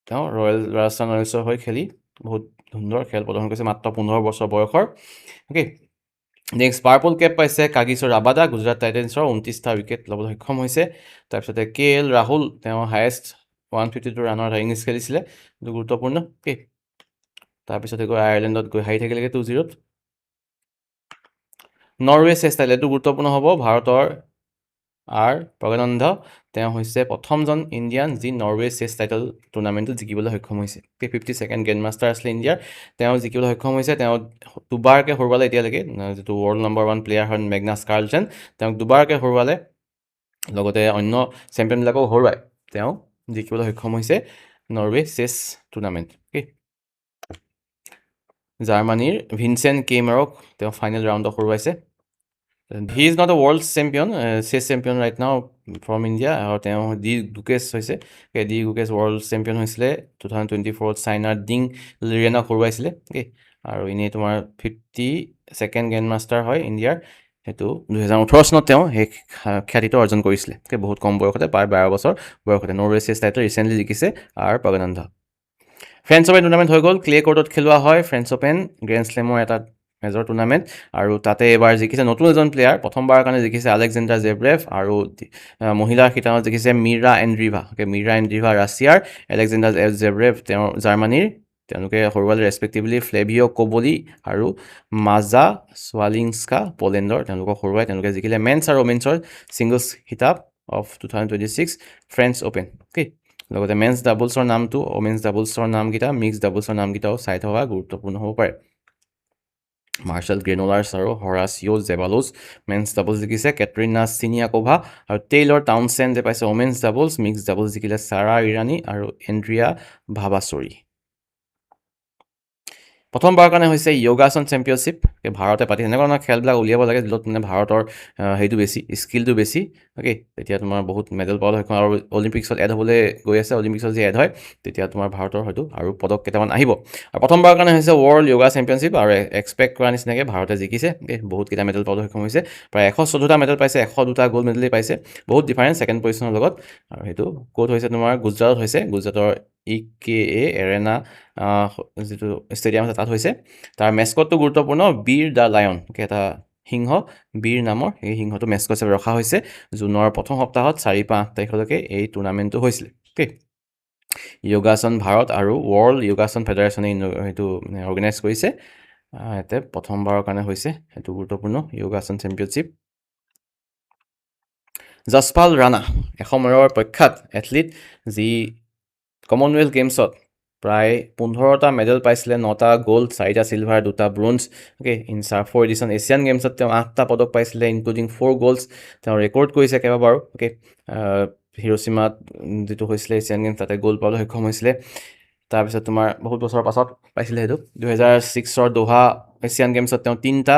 তেওঁ ৰয়েল ৰাজস্থান ৰয়েলছৰ হৈ খেলি বহুত সুন্দৰ খেল প্ৰদৰ্শন কৰিছে মাত্ৰ 15 বছৰ বয়সৰ নেক্সট পাৰ্পল কেপ পাইছে কাগিছৰ ৰাবাদা গুজৰাট টাইটেন্সৰ 29টা উইকেট ল'বলৈ সক্ষম হৈছে তাৰপিছতে KL ৰাহুল তেওঁ হায়েষ্ট 152 ৰানৰ এটা ইনিংছ খেলিছিলে এইটো গুৰুত্বপূৰ্ণ তাৰপিছতে গৈ আয়াৰলেণ্ডত গৈ হাৰি থাকিলেগৈ 2-0 নৰৱে চেষ্ট আহিলে এইটো গুৰুত্বপূৰ্ণ হ'ব ভাৰতৰ প্ৰজ্ঞানন্দ তেওঁ হৈছে প্ৰথমজন ইণ্ডিয়ান যি নৰৱে চেছ টাইটেল টুৰ্ণামেণ্টটো জিকিবলৈ সক্ষম হৈছে 52nd গ্ৰেণ্ড মাষ্টাৰ আছিলে ইণ্ডিয়াৰ তেওঁ জিকিবলৈ সক্ষম হৈছে তেওঁ দুবাৰকৈ হৰুৱালে এতিয়ালৈকে যিটো ৱৰ্ল্ড নম্বৰ 1 প্লেয়াৰ হয় মেগনাছ কাৰ্লচেন তেওঁক দুবাৰকৈ হৰুৱালে লগতে অন্য চেম্পিয়নবিলাকক হৰুৱাই তেওঁ জিকিবলৈ সক্ষম হৈছে নৰৱে চেছ টুৰ্ণামেণ্ট জাৰ্মানীৰ ভিনচেণ্ট কেইমাৰক তেওঁ ফাইনেল ৰাউণ্ডত হৰুৱাইছে he is not a world champion chess champion right now from India আৰু তেওঁ ডি গুকেছ হৈছে ডি গুকেছ ৱৰ্ল্ড চেম্পিয়ন হৈছিলে 2024 চাইনাৰ ডিং লিৰেনক হৰুৱাইছিলে আৰু এনেই তোমাৰ 52nd গ্ৰেণ্ড মাষ্টাৰ হয় ইণ্ডিয়াৰ সেইটো 2018 চনত তেওঁ সেই খ্যাতিটো অৰ্জন কৰিছিলে বহুত কম বয়সতে প্ৰায় 12 বছৰ বয়সতে নৰৱে চেছ টাইটেল ৰিচেণ্টলি জিকিছে প্ৰজ্ঞানন্দ ফ্ৰেঞ্চ অ'পেন টুৰ্ণামেণ্ট হৈ গ'ল ক্লে কৰ্টত খেলোৱা হয় ফ্ৰেঞ্চ অ'পেন গ্ৰেণ্ড শ্লেমৰ এটা মেজৰ টুৰ্ণামেণ্ট আৰু তাতে এবাৰ জিকিছে নতুন এজন প্লেয়াৰ প্ৰথমবাৰৰ কাৰণে জিকিছে আলেকজেণ্ডাৰ জেভৰেভ আৰু মহিলাৰ শিতানত জিকিছে মিৰা এণ্ড্ৰিভা ৰাছিয়াৰ এলেকজেণ্ডাৰ জেভৰেভ তেওঁ জাৰ্মানীৰ তেওঁলোকে হৰুৱালে ৰেচপেক্টিভলি ফ্লেভিঅ' কোবলি আৰু মাজা ছোৱালিংস্কা পলেণ্ডৰ তেওঁলোকক হৰুৱাই তেওঁলোকে জিকিলে মেন্স আৰু ওমেন্সৰ ছিংগলছ খিতাপ অফ 2026 ফ্ৰেঞ্চ অ'পেন লগতে মেন্স ডাবলছৰ নামটো ওমেন্স ডাবলছৰ নামকেইটা মিক্স ডাবলছৰ নামকেইটাও চাই থকা গুৰুত্বপূৰ্ণ হ'ব পাৰে মাৰ্চেল গ্ৰেনোলাৰ্ছ আৰু হৰাচিঅ' জেবালোছ মেন্স ডাবলছ জিকিছে কেটৰিনা চিনিয়াকোভা আৰু টেইলৰ টাউনচেণ্ডে পাইছে ওমেন্স ডাবলছ মিক্স ডাবলছ জিকিলে ছাৰা ইৰাণী আৰু এণ্ড্ৰিয়া ভাবাচৰী প্ৰথমবাৰৰ কাৰণে হৈছে য়োগাসন চেম্পিয়নশ্বিপ ভাৰতে পাতি এনেকুৱা ধৰণৰ খেলবিলাক উলিয়াব লাগে য'ত মানে ভাৰতৰ সেইটো বেছি স্কিলটো বেছি তেতিয়া তোমাৰ বহুত মেডেল পাবলৈ সক্ষম আৰু অলিম্পিক্সত এড হ'বলৈ গৈ আছে অলিম্পিক্সত যে এড হয় তেতিয়া তোমাৰ ভাৰতৰ হয়তো আৰু পদক কেইটামান আহিব আৰু প্ৰথমবাৰৰ কাৰণে হৈছে ৱৰ্ল্ড য়োগা চেম্পিয়নশ্বিপ আৰু এক্সপেক্ট কৰা নিচিনাকৈ ভাৰতে জিকিছে বহুতকেইটা মেডেল পাবলৈ সক্ষম হৈছে প্ৰায় 114টা মেডেল পাইছে 102টা গ'ল্ড মেডেলেই পাইছে বহুত ডিফাৰেঞ্চ ছেকেণ্ড পজিশ্যনৰ লগত আৰু সেইটো ক'ত হৈছে তোমাৰ গুজৰাটত হৈছে গুজৰাটৰ EKA এৰেনা যিটো ষ্টেডিয়াম আছে তাত হৈছে তাৰ মেস্কটটো গুৰুত্বপূৰ্ণ বীৰ দ্য লায়ন এটা সিংহ বীৰ নামৰ এই সিংহটো মেস্কট হিচাপে ৰখা হৈছে জুনৰ প্ৰথম সপ্তাহত 4-5 তাৰিখলৈকে এই টুৰ্ণামেণ্টটো হৈছিলে য়োগাসন ভাৰত আৰু ৱৰ্ল্ড য়োগাসন ফেডাৰেশ্যনে সেইটো অৰ্গেনাইজ কৰিছে ইয়াতে প্ৰথমবাৰৰ কাৰণে হৈছে সেইটো গুৰুত্বপূৰ্ণ য়োগাসন চেম্পিয়নশ্বিপ যশপাল ৰাণা এসময়ৰ প্ৰখ্যাত এথলিট যি কমনৱেলথ গেমছত প্ৰায় 15টা মেডেল পাইছিলে 9টা গ'ল্ড 4টা চিলভাৰ 2টা ব্ৰঞ্জ ইন চাৰ্ফৰ এডিশ্যন এছিয়ান গেমছত তেওঁ 8টা পদক পাইছিলে ইনক্লুডিং 4 গ'ল্ডছ তেওঁ ৰেকৰ্ড কৰিছে কেইবাবাৰো হিৰোচিমাত যিটো হৈছিলে এছিয়ান গেমছ তাতে গ'ল্ড পাবলৈ সক্ষম হৈছিলে তাৰপিছত তোমাৰ বহুত বছৰৰ পাছত পাইছিলে সেইটো 2006 দোহা এছিয়ান গেমছত তেওঁ 3টা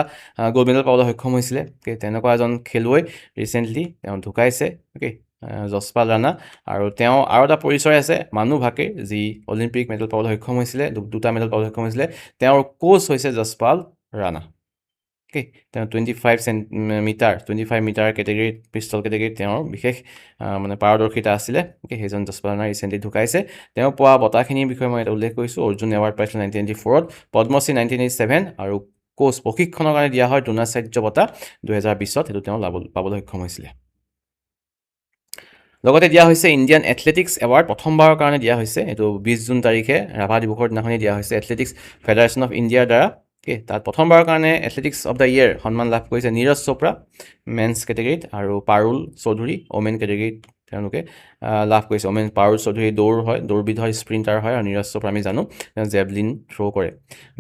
গ'ল্ড মেডেল পাবলৈ সক্ষম হৈছিলে তেনেকুৱা এজন খেলুৱৈ ৰিচেণ্টলি তেওঁ ঢুকাইছে যশপাল ৰাণা আৰু তেওঁ আৰু এটা পৰিচয় আছে মানু ভাকে যি অলিম্পিক মেডেল পাবলৈ সক্ষম হৈছিলে 2টা মেডেল পাবলৈ সক্ষম হৈছিলে তেওঁৰ কোচ হৈছে যশপাল ৰাণা অ'কে তেওঁ 25 মিটাৰ কেটেগৰীত পিষ্টল কেটেগৰীত তেওঁৰ বিশেষ মানে পাৰদৰ্শিতা আছিলে অ'কে সেইজন যশপালনা ৰিচেণ্টলি ঢুকাইছে তেওঁ পোৱা বঁটাখিনিৰ বিষয়ে মই এটা উল্লেখ কৰিছোঁ অৰ্জুন এৱাৰ্ড পাইছিলে 1994ত পদ্মশ্ৰী 1987 আৰু কোচ প্ৰশিক্ষণৰ কাৰণে দিয়া হয় দ্ৰোণাচাৰ্য বঁটা 2020ত সেইটো তেওঁ পাবলৈ সক্ষম হৈছিলে লগতে দিয়া হৈছে ইণ্ডিয়ান এথলেটিক্স এৱাৰ্ড প্ৰথমবাৰৰ কাৰণে দিয়া হৈছে এইটো 20 জুন তাৰিখে ৰাভা দিৱসৰ দিনাখনি দিয়া হৈছে এথলেটিক্স ফেডাৰেশ্যন অফ ইণ্ডিয়াৰ দ্বাৰা অ'কে তাত প্ৰথমবাৰৰ কাৰণে এথলেটিক্স অফ দ্য ইয়েৰ সন্মান লাভ কৰিছে নীৰজ চোপ্ৰা মেন্স কেটেগৰীত আৰু পাৰুল চৌধুৰী ওমেন কেটেগৰীত তেওঁলোকে লাভ কৰিছে ওমেন পাৰুল চৌধুৰী দৌৰবিদ হয় স্প্ৰিণ্টাৰ হয় আৰু নীৰজ চোপ্ৰা আমি জানো তেওঁ জেভলিন থ্ৰ' কৰে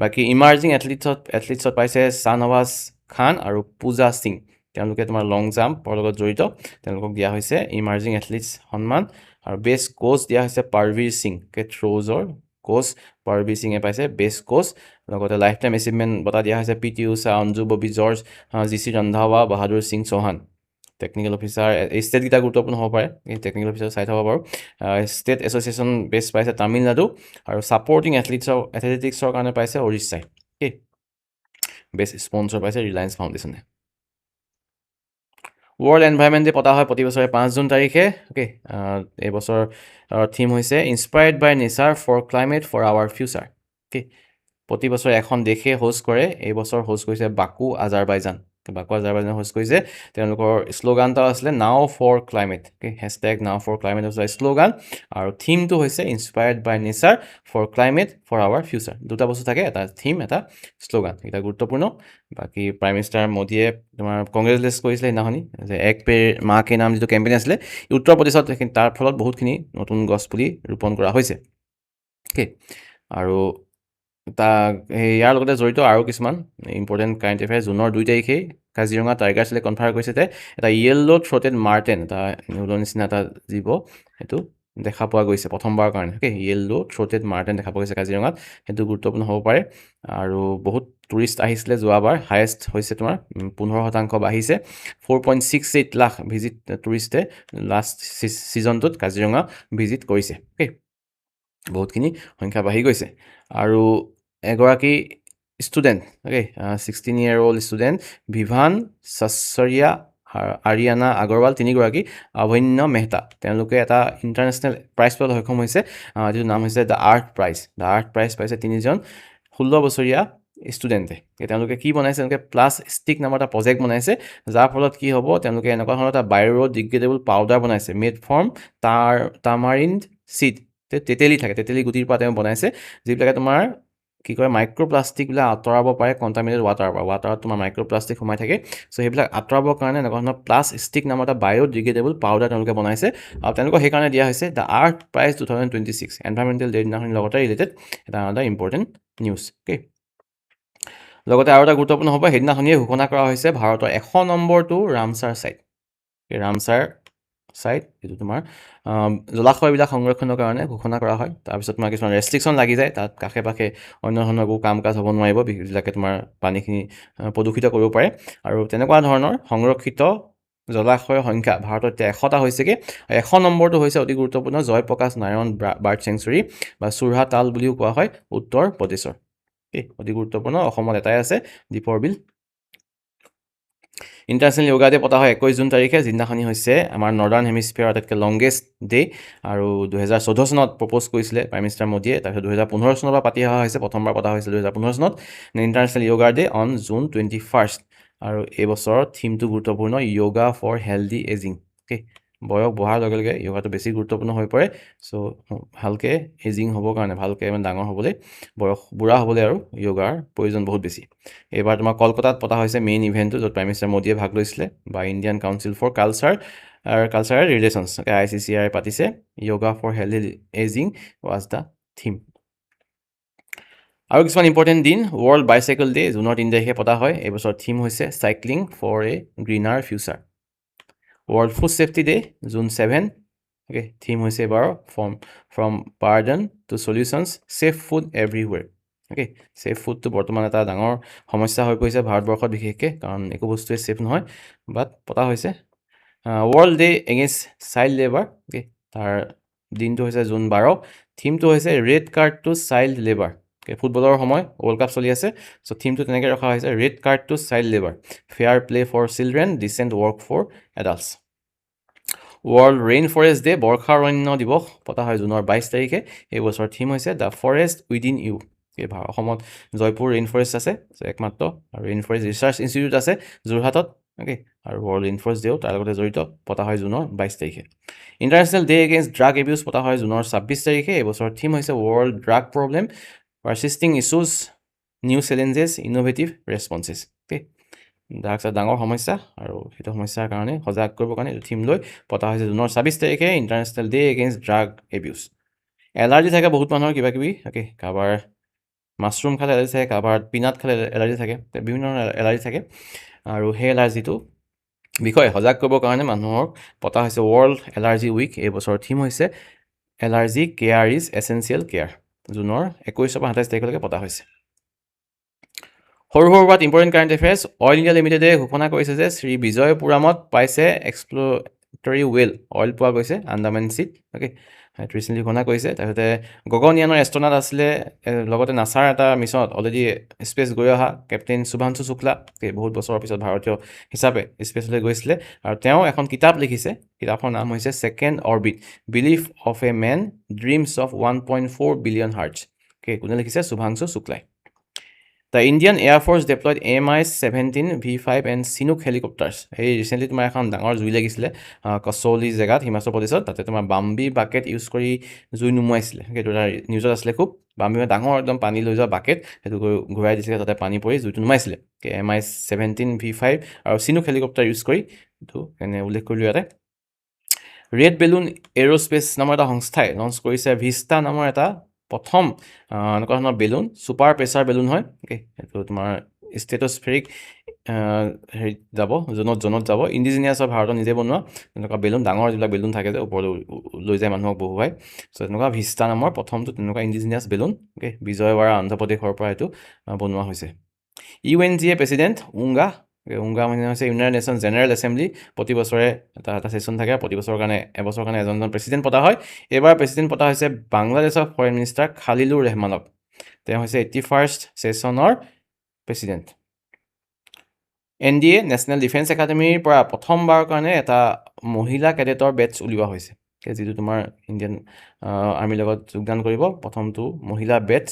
বাকী ইমাৰ্জিং এথলিটছত পাইছে শ্বাহনৱাজ খান আৰু পূজা সিং তেওঁলোকে তোমাৰ লং জাম্পৰ লগত জড়িত তেওঁলোকক দিয়া হৈছে ইমাৰ্জিং এথলিটছ সন্মান আৰু বেষ্ট কোচ দিয়া হৈছে পাৰভীৰ সিং থ্ৰ'জৰ কোচ পাৰভীৰ সিঙে পাইছে বেষ্ট কোচ লগতে লাইফ টাইম এচিভমেণ্ট বঁটা দিয়া হৈছে P T Usha Anju Bobby George G C Randhawa Bahadur Singh Chauhan technical officer এই ষ্টেটকেইটা গুৰুত্বপূৰ্ণ হ'ব পাৰে এই টেকনিকেল অফিচাৰ চাই থ'ব পাৰোঁ ষ্টেট এছ'চিয়েশ্যন বেষ্ট পাইছে তামিলনাডু আৰু ছাপৰ্টিং এথলেটিক্সৰ কাৰণে পাইছে উৰিষ্যাই অ'কে বেষ্ট স্পনচৰ পাইছে ৰিলায়েন্স ফাউণ্ডেশ্যনে ৱৰ্ল্ড এনভাইৰনমেণ্ট ডে পতা হয় প্ৰতি বছৰে 5 জুন তাৰিখে অ'কে এইবছৰ থিম হৈছে inspired by nature for climate for our future okay প্ৰতি বছৰে এখন দেশে হোষ্ট কৰে এইবছৰ হোষ্ট কৰিছে বাকু আজাৰবাইজান হোষ্ট কৰিছে তেওঁলোকৰ শ্লোগান এটা আছিলে now for climate okay hashtag now for climate হৈছে শ্লোগান আৰু থিমটো হৈছে inspired by nature for climate for our future দুটা বস্তু থাকে এটা থিম এটা শ্লোগান এটা গুৰুত্বপূৰ্ণ বাকী প্ৰাইম মিনিষ্টাৰ মোদীয়ে তোমাৰ কংগ্ৰেচুলেট কৰিছিলে সেইদিনাখনি যে এক পেৰ মা কে নাম যিটো কেম্পেইন আছিলে উত্তৰ প্ৰদেশত তাৰ ফলত বহুতখিনি নতুন গছপুলি ৰোপণ কৰা হৈছে অ'কে আৰু ইয়াৰ লগতে জড়িত আৰু কিছুমান ইম্পৰ্টেণ্ট কাৰেণ্ট এফেয়াৰ জুনৰ 2 তাৰিখেই কাজিৰঙা টাইগাৰ চিলে কনফাৰ্ম কৰিছে যে এটা য়েল্ল' থ্ৰ'টেড মাৰ্টেন এটা নিউলৰ নিচিনা এটা জীৱ সেইটো দেখা পোৱা গৈছে প্ৰথমবাৰৰ কাৰণে অ'কে য়েল্ল' থ্ৰ'টেড মাৰ্টেন দেখা পোৱা গৈছে কাজিৰঙাত সেইটো গুৰুত্বপূৰ্ণ হ'ব পাৰে আৰু বহুত টুৰিষ্ট আহিছিলে যোৱাবাৰ হায়েষ্ট হৈছে তোমাৰ 15% বাঢ়িছে 4.68 লাখ ভিজিট টুৰিষ্টে লাষ্ট ছিজনটোত কাজিৰঙা ভিজিট কৰিছে অ'কে বহুতখিনি সংখ্যা বাঢ়ি গৈছে আৰু এগৰাকী student okay 16 year old student Vivaan Sacharia Aryana Agarwal তিনিগৰাকী অভন্য মেহতা তেওঁলোকে এটা ইণ্টাৰনেশ্যনেল প্ৰাইজ পাবলৈ সক্ষম হৈছে যিটো নাম হৈছে দ্য আৰ্থ প্ৰাইজ পাইছে তিনিজন 16 বছৰীয়া ষ্টুডেণ্টে তেওঁলোকে কি বনাইছে তেওঁলোকে প্লাষ্টিক নামৰ এটা প্ৰজেক্ট বনাইছে যাৰ ফলত কি হ'ব তেওঁলোকে এনেকুৱা ধৰণৰ এটা বায়'ডিগ্ৰেডেবল পাউডাৰ বনাইছে মেড ফ্ৰম টামাৰিণ্ড চিড তেতেলী থাকে তেতেলী গুটিৰ পৰা তেওঁ বনাইছে যিবিলাকে তোমাৰ কি কৰে মাইক্ৰ'প্লাষ্টিকবিলাক আঁতৰাব পাৰে কণ্টামিনেটেড ৱাটাৰত তোমাৰ মাইক্ৰ'প্লাষ্টিক সোমাই থাকে চ' সেইবিলাক আঁতৰাবৰ কাৰণে এনেকুৱা ধৰণৰ প্লাষ্টিক নামৰ এটা বায়'ডিগ্ৰেডেবল পাউডাৰ তেওঁলোকে বনাইছে আৰু তেওঁলোকক সেইকাৰণে দিয়া হৈছে the earth prize 2026 environmental day দিনাখনি লগতে ৰিলেটেড এটা ইম্পৰ্টেণ্ট নিউজ অ'কে লগতে আৰু এটা গুৰুত্বপূৰ্ণ হ'ব সেইদিনাখনিয়ে ঘোষণা কৰা হৈছে ভাৰতৰ 100 নম্বৰটো ৰামচাৰ ছাইট এইটো তোমাৰ জলাশয়বিলাক সংৰক্ষণৰ কাৰণে ঘোষণা কৰা হয় তাৰপিছত তোমাৰ কিছুমান ৰেষ্ট্ৰিকশ্যন লাগি যায় তাত কাষে পাশে অন্য ধৰণৰ একো কাম কাজ হ'ব নোৱাৰিব যিবিলাকে তোমাৰ পানীখিনি প্ৰদূষিত কৰিব পাৰে আৰু তেনেকুৱা ধৰণৰ সংৰক্ষিত জলাশয়ৰ সংখ্যা ভাৰতত এতিয়া 100টা হৈছেগৈ 100 নম্বৰটো হৈছে অতি গুৰুত্বপূৰ্ণ জয়প্ৰকাশ নাৰায়ণ বাৰ্ড চেংচুৰী বা চুৰহাতাল বুলিও কোৱা হয় উত্তৰ প্ৰদেশৰ অতি গুৰুত্বপূৰ্ণ অসমত এটাই আছে দীপৰ বিল ইণ্টাৰনেশ্যনেল য়োগা ডে পতা হয় 21 জুন তাৰিখে যিদিনাখনি হৈছে আমাৰ নৰ্দাৰ্ণ হেমিস্ফিয়াৰ আটাইতকৈ লংগেষ্ট ডে আৰু 2014 চনত প্ৰপ'জ কৰিছিলে প্ৰাইম মিনিষ্টাৰ মোদীয়ে তাৰপিছত 2015 চনৰ পৰা পাতি অহা হৈছে প্ৰথমবাৰ পতা হৈছিল 2015 চনত international yoga day on June 21 আৰু এইবছৰৰ থিমটো গুৰুত্বপূৰ্ণ yoga for healthy ageing okay বয়স বঢ়াৰ লগে লগে য়োগাটো বেছি গুৰুত্বপূৰ্ণ হৈ পৰে চ' ভালকৈ এজিং হ'বৰ কাৰণে ভালকৈ মানে ডাঙৰ হ'বলৈ বয়স বুঢ়া হ'বলৈ আৰু য়োগাৰ প্ৰয়োজন বহুত বেছি এইবাৰ তোমাৰ কলকাতাত পতা হৈছে মেইন ইভেণ্টটো য'ত প্ৰাইম মিনিষ্টাৰ মোদীয়ে ভাগ লৈছিলে বা Indian council for cultural relations ICCR পাতিছে yoga for healthy ageing was the theme আৰু কিছুমান ইম্পৰ্টেণ্ট দিন ৱৰ্ল্ড বাইচাইকেল ডে জুনৰ 3 তাৰিখে পতা হয় এইবছৰ থিম হৈছে cycling for a greener future world food safety day June 7 okay theme হৈছে এইবাৰ from burden to solutions safe food everywhere okay safe ফুডটো বৰ্তমান এটা ডাঙৰ সমস্যা হৈ পৰিছে ভাৰতবৰ্ষত বিশেষকৈ কাৰণ একো বস্তুৱে ছেফ নহয় বাট পতা হৈছে world day against child labour okay তাৰ দিনটো হৈছে জুন 12 থিমটো হৈছে red card to child labour ফুটবলৰ সময় ৱৰ্ল্ড কাপ চলি আছে চ' থিমটো তেনেকৈ ৰখা হৈছে red card to child labour fair play for children decent work for adults world rainforest day বৰ্ষাৰণ্য দিৱস পতা হয় জুনৰ 22 তাৰিখে এই বছৰ থিম হৈছে দ্য ফৰেষ্ট উইদিন ইউ অসমত জয়পুৰ ৰেইন ফৰেষ্ট আছে একমাত্ৰ আৰু ৰেইন ফৰেষ্ট ৰিচাৰ্চ ইনষ্টিটিউট আছে যোৰহাটত আৰু ৱৰ্ল্ড ৰেইন ফৰেষ্ট ডেও তাৰ লগতে জড়িত পতা হয় জুনৰ 22 তাৰিখে international day against drug abuse পতা হয় জুনৰ 26 তাৰিখে এই বছৰ থিম হৈছে world drug problem persisting issues new challenges innovative responses drugs এটা ডাঙৰ সমস্যা আৰু সেইটো সমস্যাৰ কাৰণে সজাগ কৰিবৰ কাৰণে এইটো থিম লৈ পতা হৈছে জুনৰ 26 তাৰিখে international day against drug abuse allergy থাকে বহুত মানুহৰ কিবা কিবি কাৰোবাৰ মাছৰুম খালে এলাৰ্জি থাকে কাৰোবাৰ পিনাট খালে এলাৰ্জি থাকে বিভিন্ন ধৰণৰ এলাৰ্জি থাকে আৰু সেই এলাৰ্জিটো বিষয়ে সজাগ কৰিবৰ কাৰণে মানুহক পতা হৈছে ৱৰ্ল্ড এলাৰ্জি উইক এই বছৰৰ থিম হৈছে allergy care is essential care জুনৰ 21 পৰা 27 তাৰিখলৈকে পতা হৈছে সৰু সৰু but important current affairs oil India লিমিটেডে ঘোষণা কৰিছে যে শ্ৰী বিজয়পুৰামত পাইছে এক্সপ্ল'টৰী ৱেল অইল পোৱা গৈছে আন্দামান চিত সেইটো ৰিচেণ্টলি ঘোষণা কৰিছে তাৰপিছতে গগনয়ানৰ এষ্ট্ৰনাট আছিলে লগতে নাছাৰ এটা মিছনত অলৰেডি স্পেচ গৈ অহা কেপ্টেইন শুভাংশু শুক্লা বহুত বছৰৰ পিছত ভাৰতীয় হিচাপে স্পেচলৈ গৈছিলে আৰু তেওঁ এখন কিতাপ লিখিছে কিতাপৰ নাম হৈছে second orbit belief of a man dreams of 1.4 billion hearts কোনে লিখিছে শুভাংশু শুক্লাই The Indian Air Force deployed AMI-17 V5 and Chinook helicopters. এই ৰিচেণ্টলি তোমাৰ এখন ডাঙৰ জুই লাগিছিলে কচৌলি জেগাত হিমাচল প্ৰদেশত তাতে তোমাৰ বাম্বি বাকেট ইউজ কৰি জুই নুমুৱাইছিলে সেইটো এটা নিউজত আছিলে খুব বাম্বি ডাঙৰ একদম পানী লৈ যোৱা বাকেট সেইটো ঘূৰাই দিছিলে তাতে পানী পৰি জুইটো নুমাইছিলে AMI-17 V5 আৰু চিনুক হেলিকপ্টাৰ ইউজ কৰি এইটো এনে উল্লেখ কৰিলোঁ ইয়াতে ৰেড বেলুন এৰ'স্পেচ নামৰ এটা সংস্থাই লঞ্চ কৰিছে ভিষ্টা নামৰ এটা প্ৰথম এনেকুৱা ধৰণৰ বেলুন ছুপাৰ প্ৰেছাৰ বেলুন হয় এইটো তোমাৰ ষ্টেটছফেৰিক হেৰিত যাব জোনত যাব ইণ্ডিজিনিয়াছৰ ভাৰতত নিজে বনোৱা তেনেকুৱা বেলুন ডাঙৰ যিবিলাক বেলুন থাকে যে ওপৰলৈ লৈ যায় মানুহক বহুৱাই চ' তেনেকুৱা ভিষ্টা নামৰ প্ৰথমটো তেনেকুৱা ইণ্ডিজিনিয়াছ বেলুন বিজয়ৱাড়া অন্ধ্ৰপ্ৰদেশৰ পৰা এইটো বনোৱা হৈছে UNGA প্ৰেচিডেণ্ট উংগা মানে হৈছে ইউনাইটেড নেশ্যনছ জেনেৰেল এছেম্বলি প্ৰতি বছৰে এটা ছেশ্যন থাকে প্ৰতি বছৰৰ কাৰণে এবছৰৰ কাৰণে এজন প্ৰেচিডেণ্ট পতা হয় এইবাৰ প্ৰেচিডেণ্ট পতা হৈছে বাংলাদেশৰ ফৰেইন মিনিষ্টাৰ খালিলুৰ ৰেহমানক তেওঁ হৈছে 81st ছেশ্যনৰ প্ৰেচিডেণ্ট NDA নেশ্যনেল ডিফেন্স একাডেমীৰ পৰা প্ৰথমবাৰৰ কাৰণে এটা মহিলা কেডেটৰ বেটছ উলিওৱা হৈছে যিটো তোমাৰ ইণ্ডিয়ান আৰ্মিৰ লগত যোগদান কৰিব প্ৰথমটো মহিলা বেটছ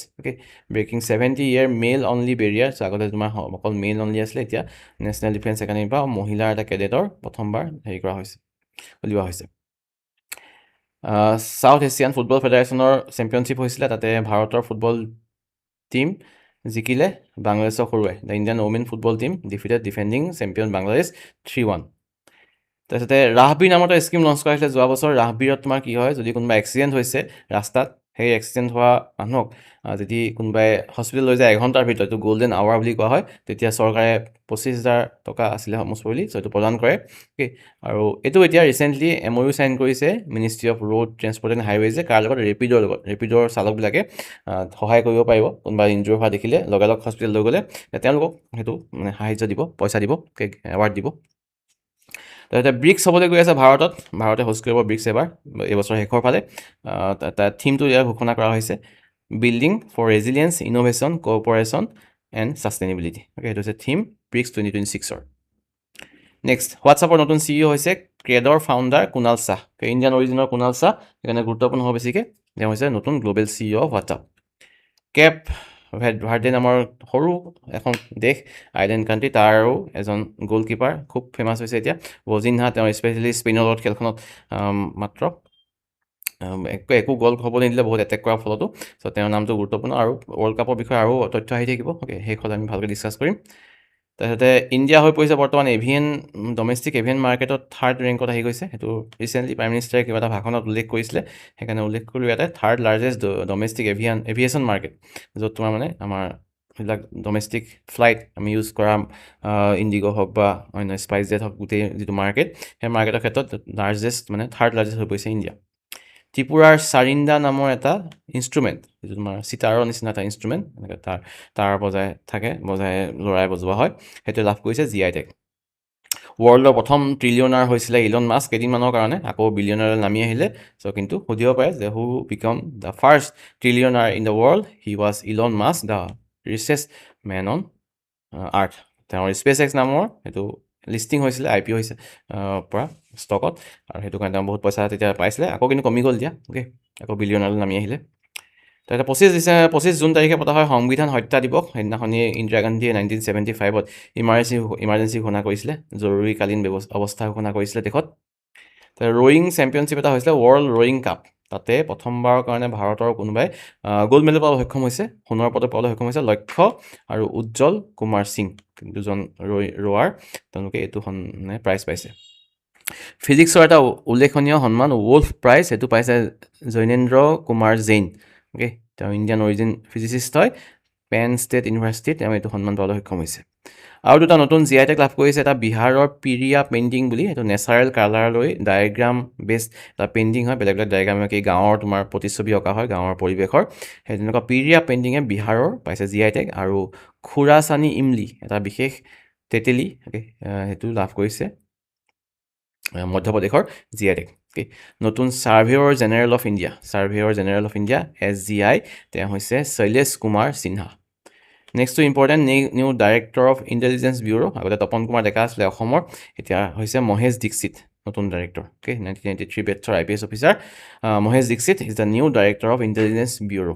ব্ৰেকিং 70 ইয়েৰ মেল অনলি বেৰিয়াৰ আগতে তোমাৰ অকল মেল অনলি আছিলে এতিয়া নেশ্যনেল ডিফেন্স একাডেমীৰ পৰা মহিলাৰ এটা কেডেটৰ প্ৰথমবাৰ হেৰি কৰা হৈছে উলিওৱা হৈছে ছাউথ এছিয়ান ফুটবল ফেডাৰেশ্যনৰ চেম্পিয়নশ্বিপ হৈছিলে তাতে ভাৰতৰ ফুটবল টীম জিকিলে বাংলাদেশক হৰুৱাই the Indian women football team defeated defending champion Bangladesh 3-1 তাৰপিছতে ৰাহবীৰ নামৰ এটা স্কিম লঞ্চ কৰা হৈছিলে যোৱা বছৰ ৰাহবীৰত তোমাৰ কি হয় যদি কোনোবা এক্সিডেণ্ট হৈছে ৰাস্তাত সেই এক্সিডেণ্ট হোৱা মানুহক যদি কোনোবাই হস্পিটেল লৈ যায় এঘণ্টাৰ ভিতৰত এইটো গল্ডেন আৱাৰ বুলি কোৱা হয় তেতিয়া চৰকাৰে 25,000 টকা আছিলে মষ্ট প্ৰবেবলি চ' এইটো প্ৰদান কৰে আৰু এইটো এতিয়া ৰিচেণ্টলি MOU চাইন কৰিছে ministry of road transport and হাইৱেজে কাৰ লগত ৰেপিডৰ চালকবিলাকে সহায় কৰিব পাৰিব কোনোবা ইনজুৰ হোৱা দেখিলে লগালগ হস্পিটেল লৈ গ'লে তেওঁলোকক সেইটো মানে সাহাৰ্য দিব পইচা দিব এৱাৰ্ড দিব তাৰপিছতে ব্ৰিক্স হ'বলৈ গৈ আছে ভাৰতে হোষ্ট কৰিব ব্ৰিক্স এবাৰ এইবছৰ শেষৰ ফালে থিমটো ইয়াৰ ঘোষণা কৰা হৈছে building for resilience innovation cooperation and sustainability সেইটো হৈছে থিম ব্ৰিক্স 2026ৰ নেক্সট হোৱাটছআপৰ নতুন CEO হৈছে ক্ৰেডৰ ফাউণ্ডাৰ কুণাল শ্বাহ ইণ্ডিয়ান অৰিজিনৰ কুণাল শ্বাহ সেইকাৰণে গুৰুত্বপূৰ্ণ হ'ব বেছিকৈ তেওঁ হৈছে নতুন global CEO of WhatsApp Cape Verde নামৰ সৰু এখন দেশ আইলেণ্ড কাণ্ট্ৰি তাৰো এজন গ'লকিপাৰ খুব ফেমাছ হৈছে এতিয়া বজিনহা তেওঁ স্পেচিয়েলি স্পেইনৰ লগত খেলখনত মাত্ৰ একো গ'ল হ'ব নিদিলে বহুত এটেক কৰাৰ ফলতো চ' তেওঁৰ নামটো গুৰুত্বপূৰ্ণ আৰু ৱৰ্ল্ড কাপৰ বিষয়ে আৰু তথ্য আহি থাকিব শেষত আমি ভালকৈ ডিছকাছ কৰিম তাৰপিছতে ইণ্ডিয়া হৈ পৰিছে বৰ্তমান ডমেষ্টিক এভিয়েন মাৰ্কেটত 3rd ৰেংকত আহি গৈছে সেইটো ৰিচেণ্টলি প্ৰাইম মিনিষ্টাৰে কিবা এটা ভাষণত উল্লেখ কৰিছিলে সেইকাৰণে উল্লেখ কৰিলোঁ ইয়াতে 3rd largest domestic aviation market য'ত তোমাৰ মানে আমাৰ সেইবিলাক ডমেষ্টিক ফ্লাইট আমি ইউজ কৰা ইণ্ডিগ' হওক বা অন্য স্পাইচ জেট হওক গোটেই যিটো মাৰ্কেট সেই মাৰ্কেটৰ ক্ষেত্ৰত লাৰ্জেষ্ট মানে 3rd লাৰ্জেষ্ট হৈ পৰিছে ইণ্ডিয়া ত্ৰিপুৰাৰ চাৰিন্দা নামৰ এটা ইনষ্ট্ৰুমেণ্ট যিটো তোমাৰ চিটাৰৰ নিচিনা এটা ইনষ্ট্ৰুমেণ্ট এনেকৈ তাৰ বজাই লৰাই বজোৱা হয় সেইটো লাভ কৰিছে GI টেগ ৱৰ্ল্ডৰ প্ৰথম ট্ৰিলিয়নাৰ হৈছিলে ইলন মাস্ক কেইদিনমানৰ কাৰণে, আকৌ বিলিয়নাৰলৈ নামি আহিলে। চ' কিন্তু সুধিব পাৰে যে who become the first trillionaire in the world, he was Elon Musk, the richest man on earth. তেওঁৰ স্পেচ এক্স নামৰ সেইটো লিষ্টিং হৈছিলে IPO হৈছে পৰা ষ্টকত, আৰু সেইটো কাৰণে তেওঁ বহুত পইচা তেতিয়া পাইছিলে, আকৌ কিন্তু কমি গ'ল এতিয়া, অ'কে, আকৌ বিলিয়নাৰলৈ নামি আহিলে। তো এটা 25 জুন তাৰিখে পতা হয় সংবিধান হত্যা দিৱস। সেইদিনাখনি ইন্দিৰা গান্ধীয়ে 1975ত ইমাৰ্জেঞ্চি ঘোষণা কৰিছিলে, জৰুৰীকালীন অৱস্থা ঘোষণা কৰিছিলে দেশত। ৰয়িং চেম্পিয়নশ্বিপ এটা হৈছিলে, ৱৰ্ল্ড ৰয়িং কাপ। তাতে প্ৰথমবাৰৰ কাৰণে ভাৰতৰ কোনোবাই গ'ল্ড মেডেল পাবলৈ সক্ষম হৈছে, সোণৰ পদক পাবলৈ সক্ষম হৈছে, লক্ষ্য আৰু উজ্জ্বল কুমাৰ সিং, দুজন ৰোৱাৰ, তেওঁলোকে এইটো প্ৰাইজ পাইছে। ফিজিক্সৰ এটা উল্লেখনীয় সন্মান ৱল্ফ প্ৰাইজ, সেইটো পাইছে জৈনেন্দ্ৰ কুমাৰ জৈন, অ'কে, তেওঁ ইণ্ডিয়ান অৰিজিন ফিজিচিষ্ট হয়, পেন ষ্টেট ইউনিভাৰ্চিটিত তেওঁ এইটো সন্মান পাবলৈ সক্ষম হৈছে। আৰু দুটা নতুন GI টেগ লাভ কৰিছে, এটা বিহাৰৰ পিৰিয়া পেইণ্টিং বুলি, এইটো নেচাৰেল কালাৰলৈ ডায়েগ্ৰাম বেছড এটা পেইণ্টিং হয়, বেলেগ বেলেগ ডায়েগ্ৰাম কি গাঁৱৰ তোমাৰ প্ৰতিচ্ছবি অঁকা হয়, গাঁৱৰ পৰিৱেশৰ, সেই তেনেকুৱা পিৰিয়া পেইণ্টিঙে বিহাৰৰ পাইছে GI টেগ। আৰু খুৰাচানী ইমলি, এটা বিশেষ তেতেলী, সেইটো লাভ কৰিছে মধ্যপ্ৰদেশৰ GI টেগ। অ'কে, নতুন surveyor general of India SGI, তেওঁ হৈছে শৈলেশ কুমাৰ সিনহা। নেক্সটটো important, new director of intelligence bureau', আগতে তপন কুমাৰ ডেকা আছিলে অসমৰ, এতিয়া হৈছে মহেশ দীক্ষিত নতুন ডাইৰেক্টৰ। অ'কে, 1993 বেটছৰ IPS officer Mahesh Dikshit is the new director of intelligence bureau'.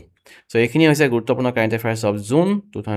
So' এইখিনি হৈছে গুৰুত্বপূৰ্ণ কাৰেণ্ট এফেয়াৰ্ছ অফ জুন 2023।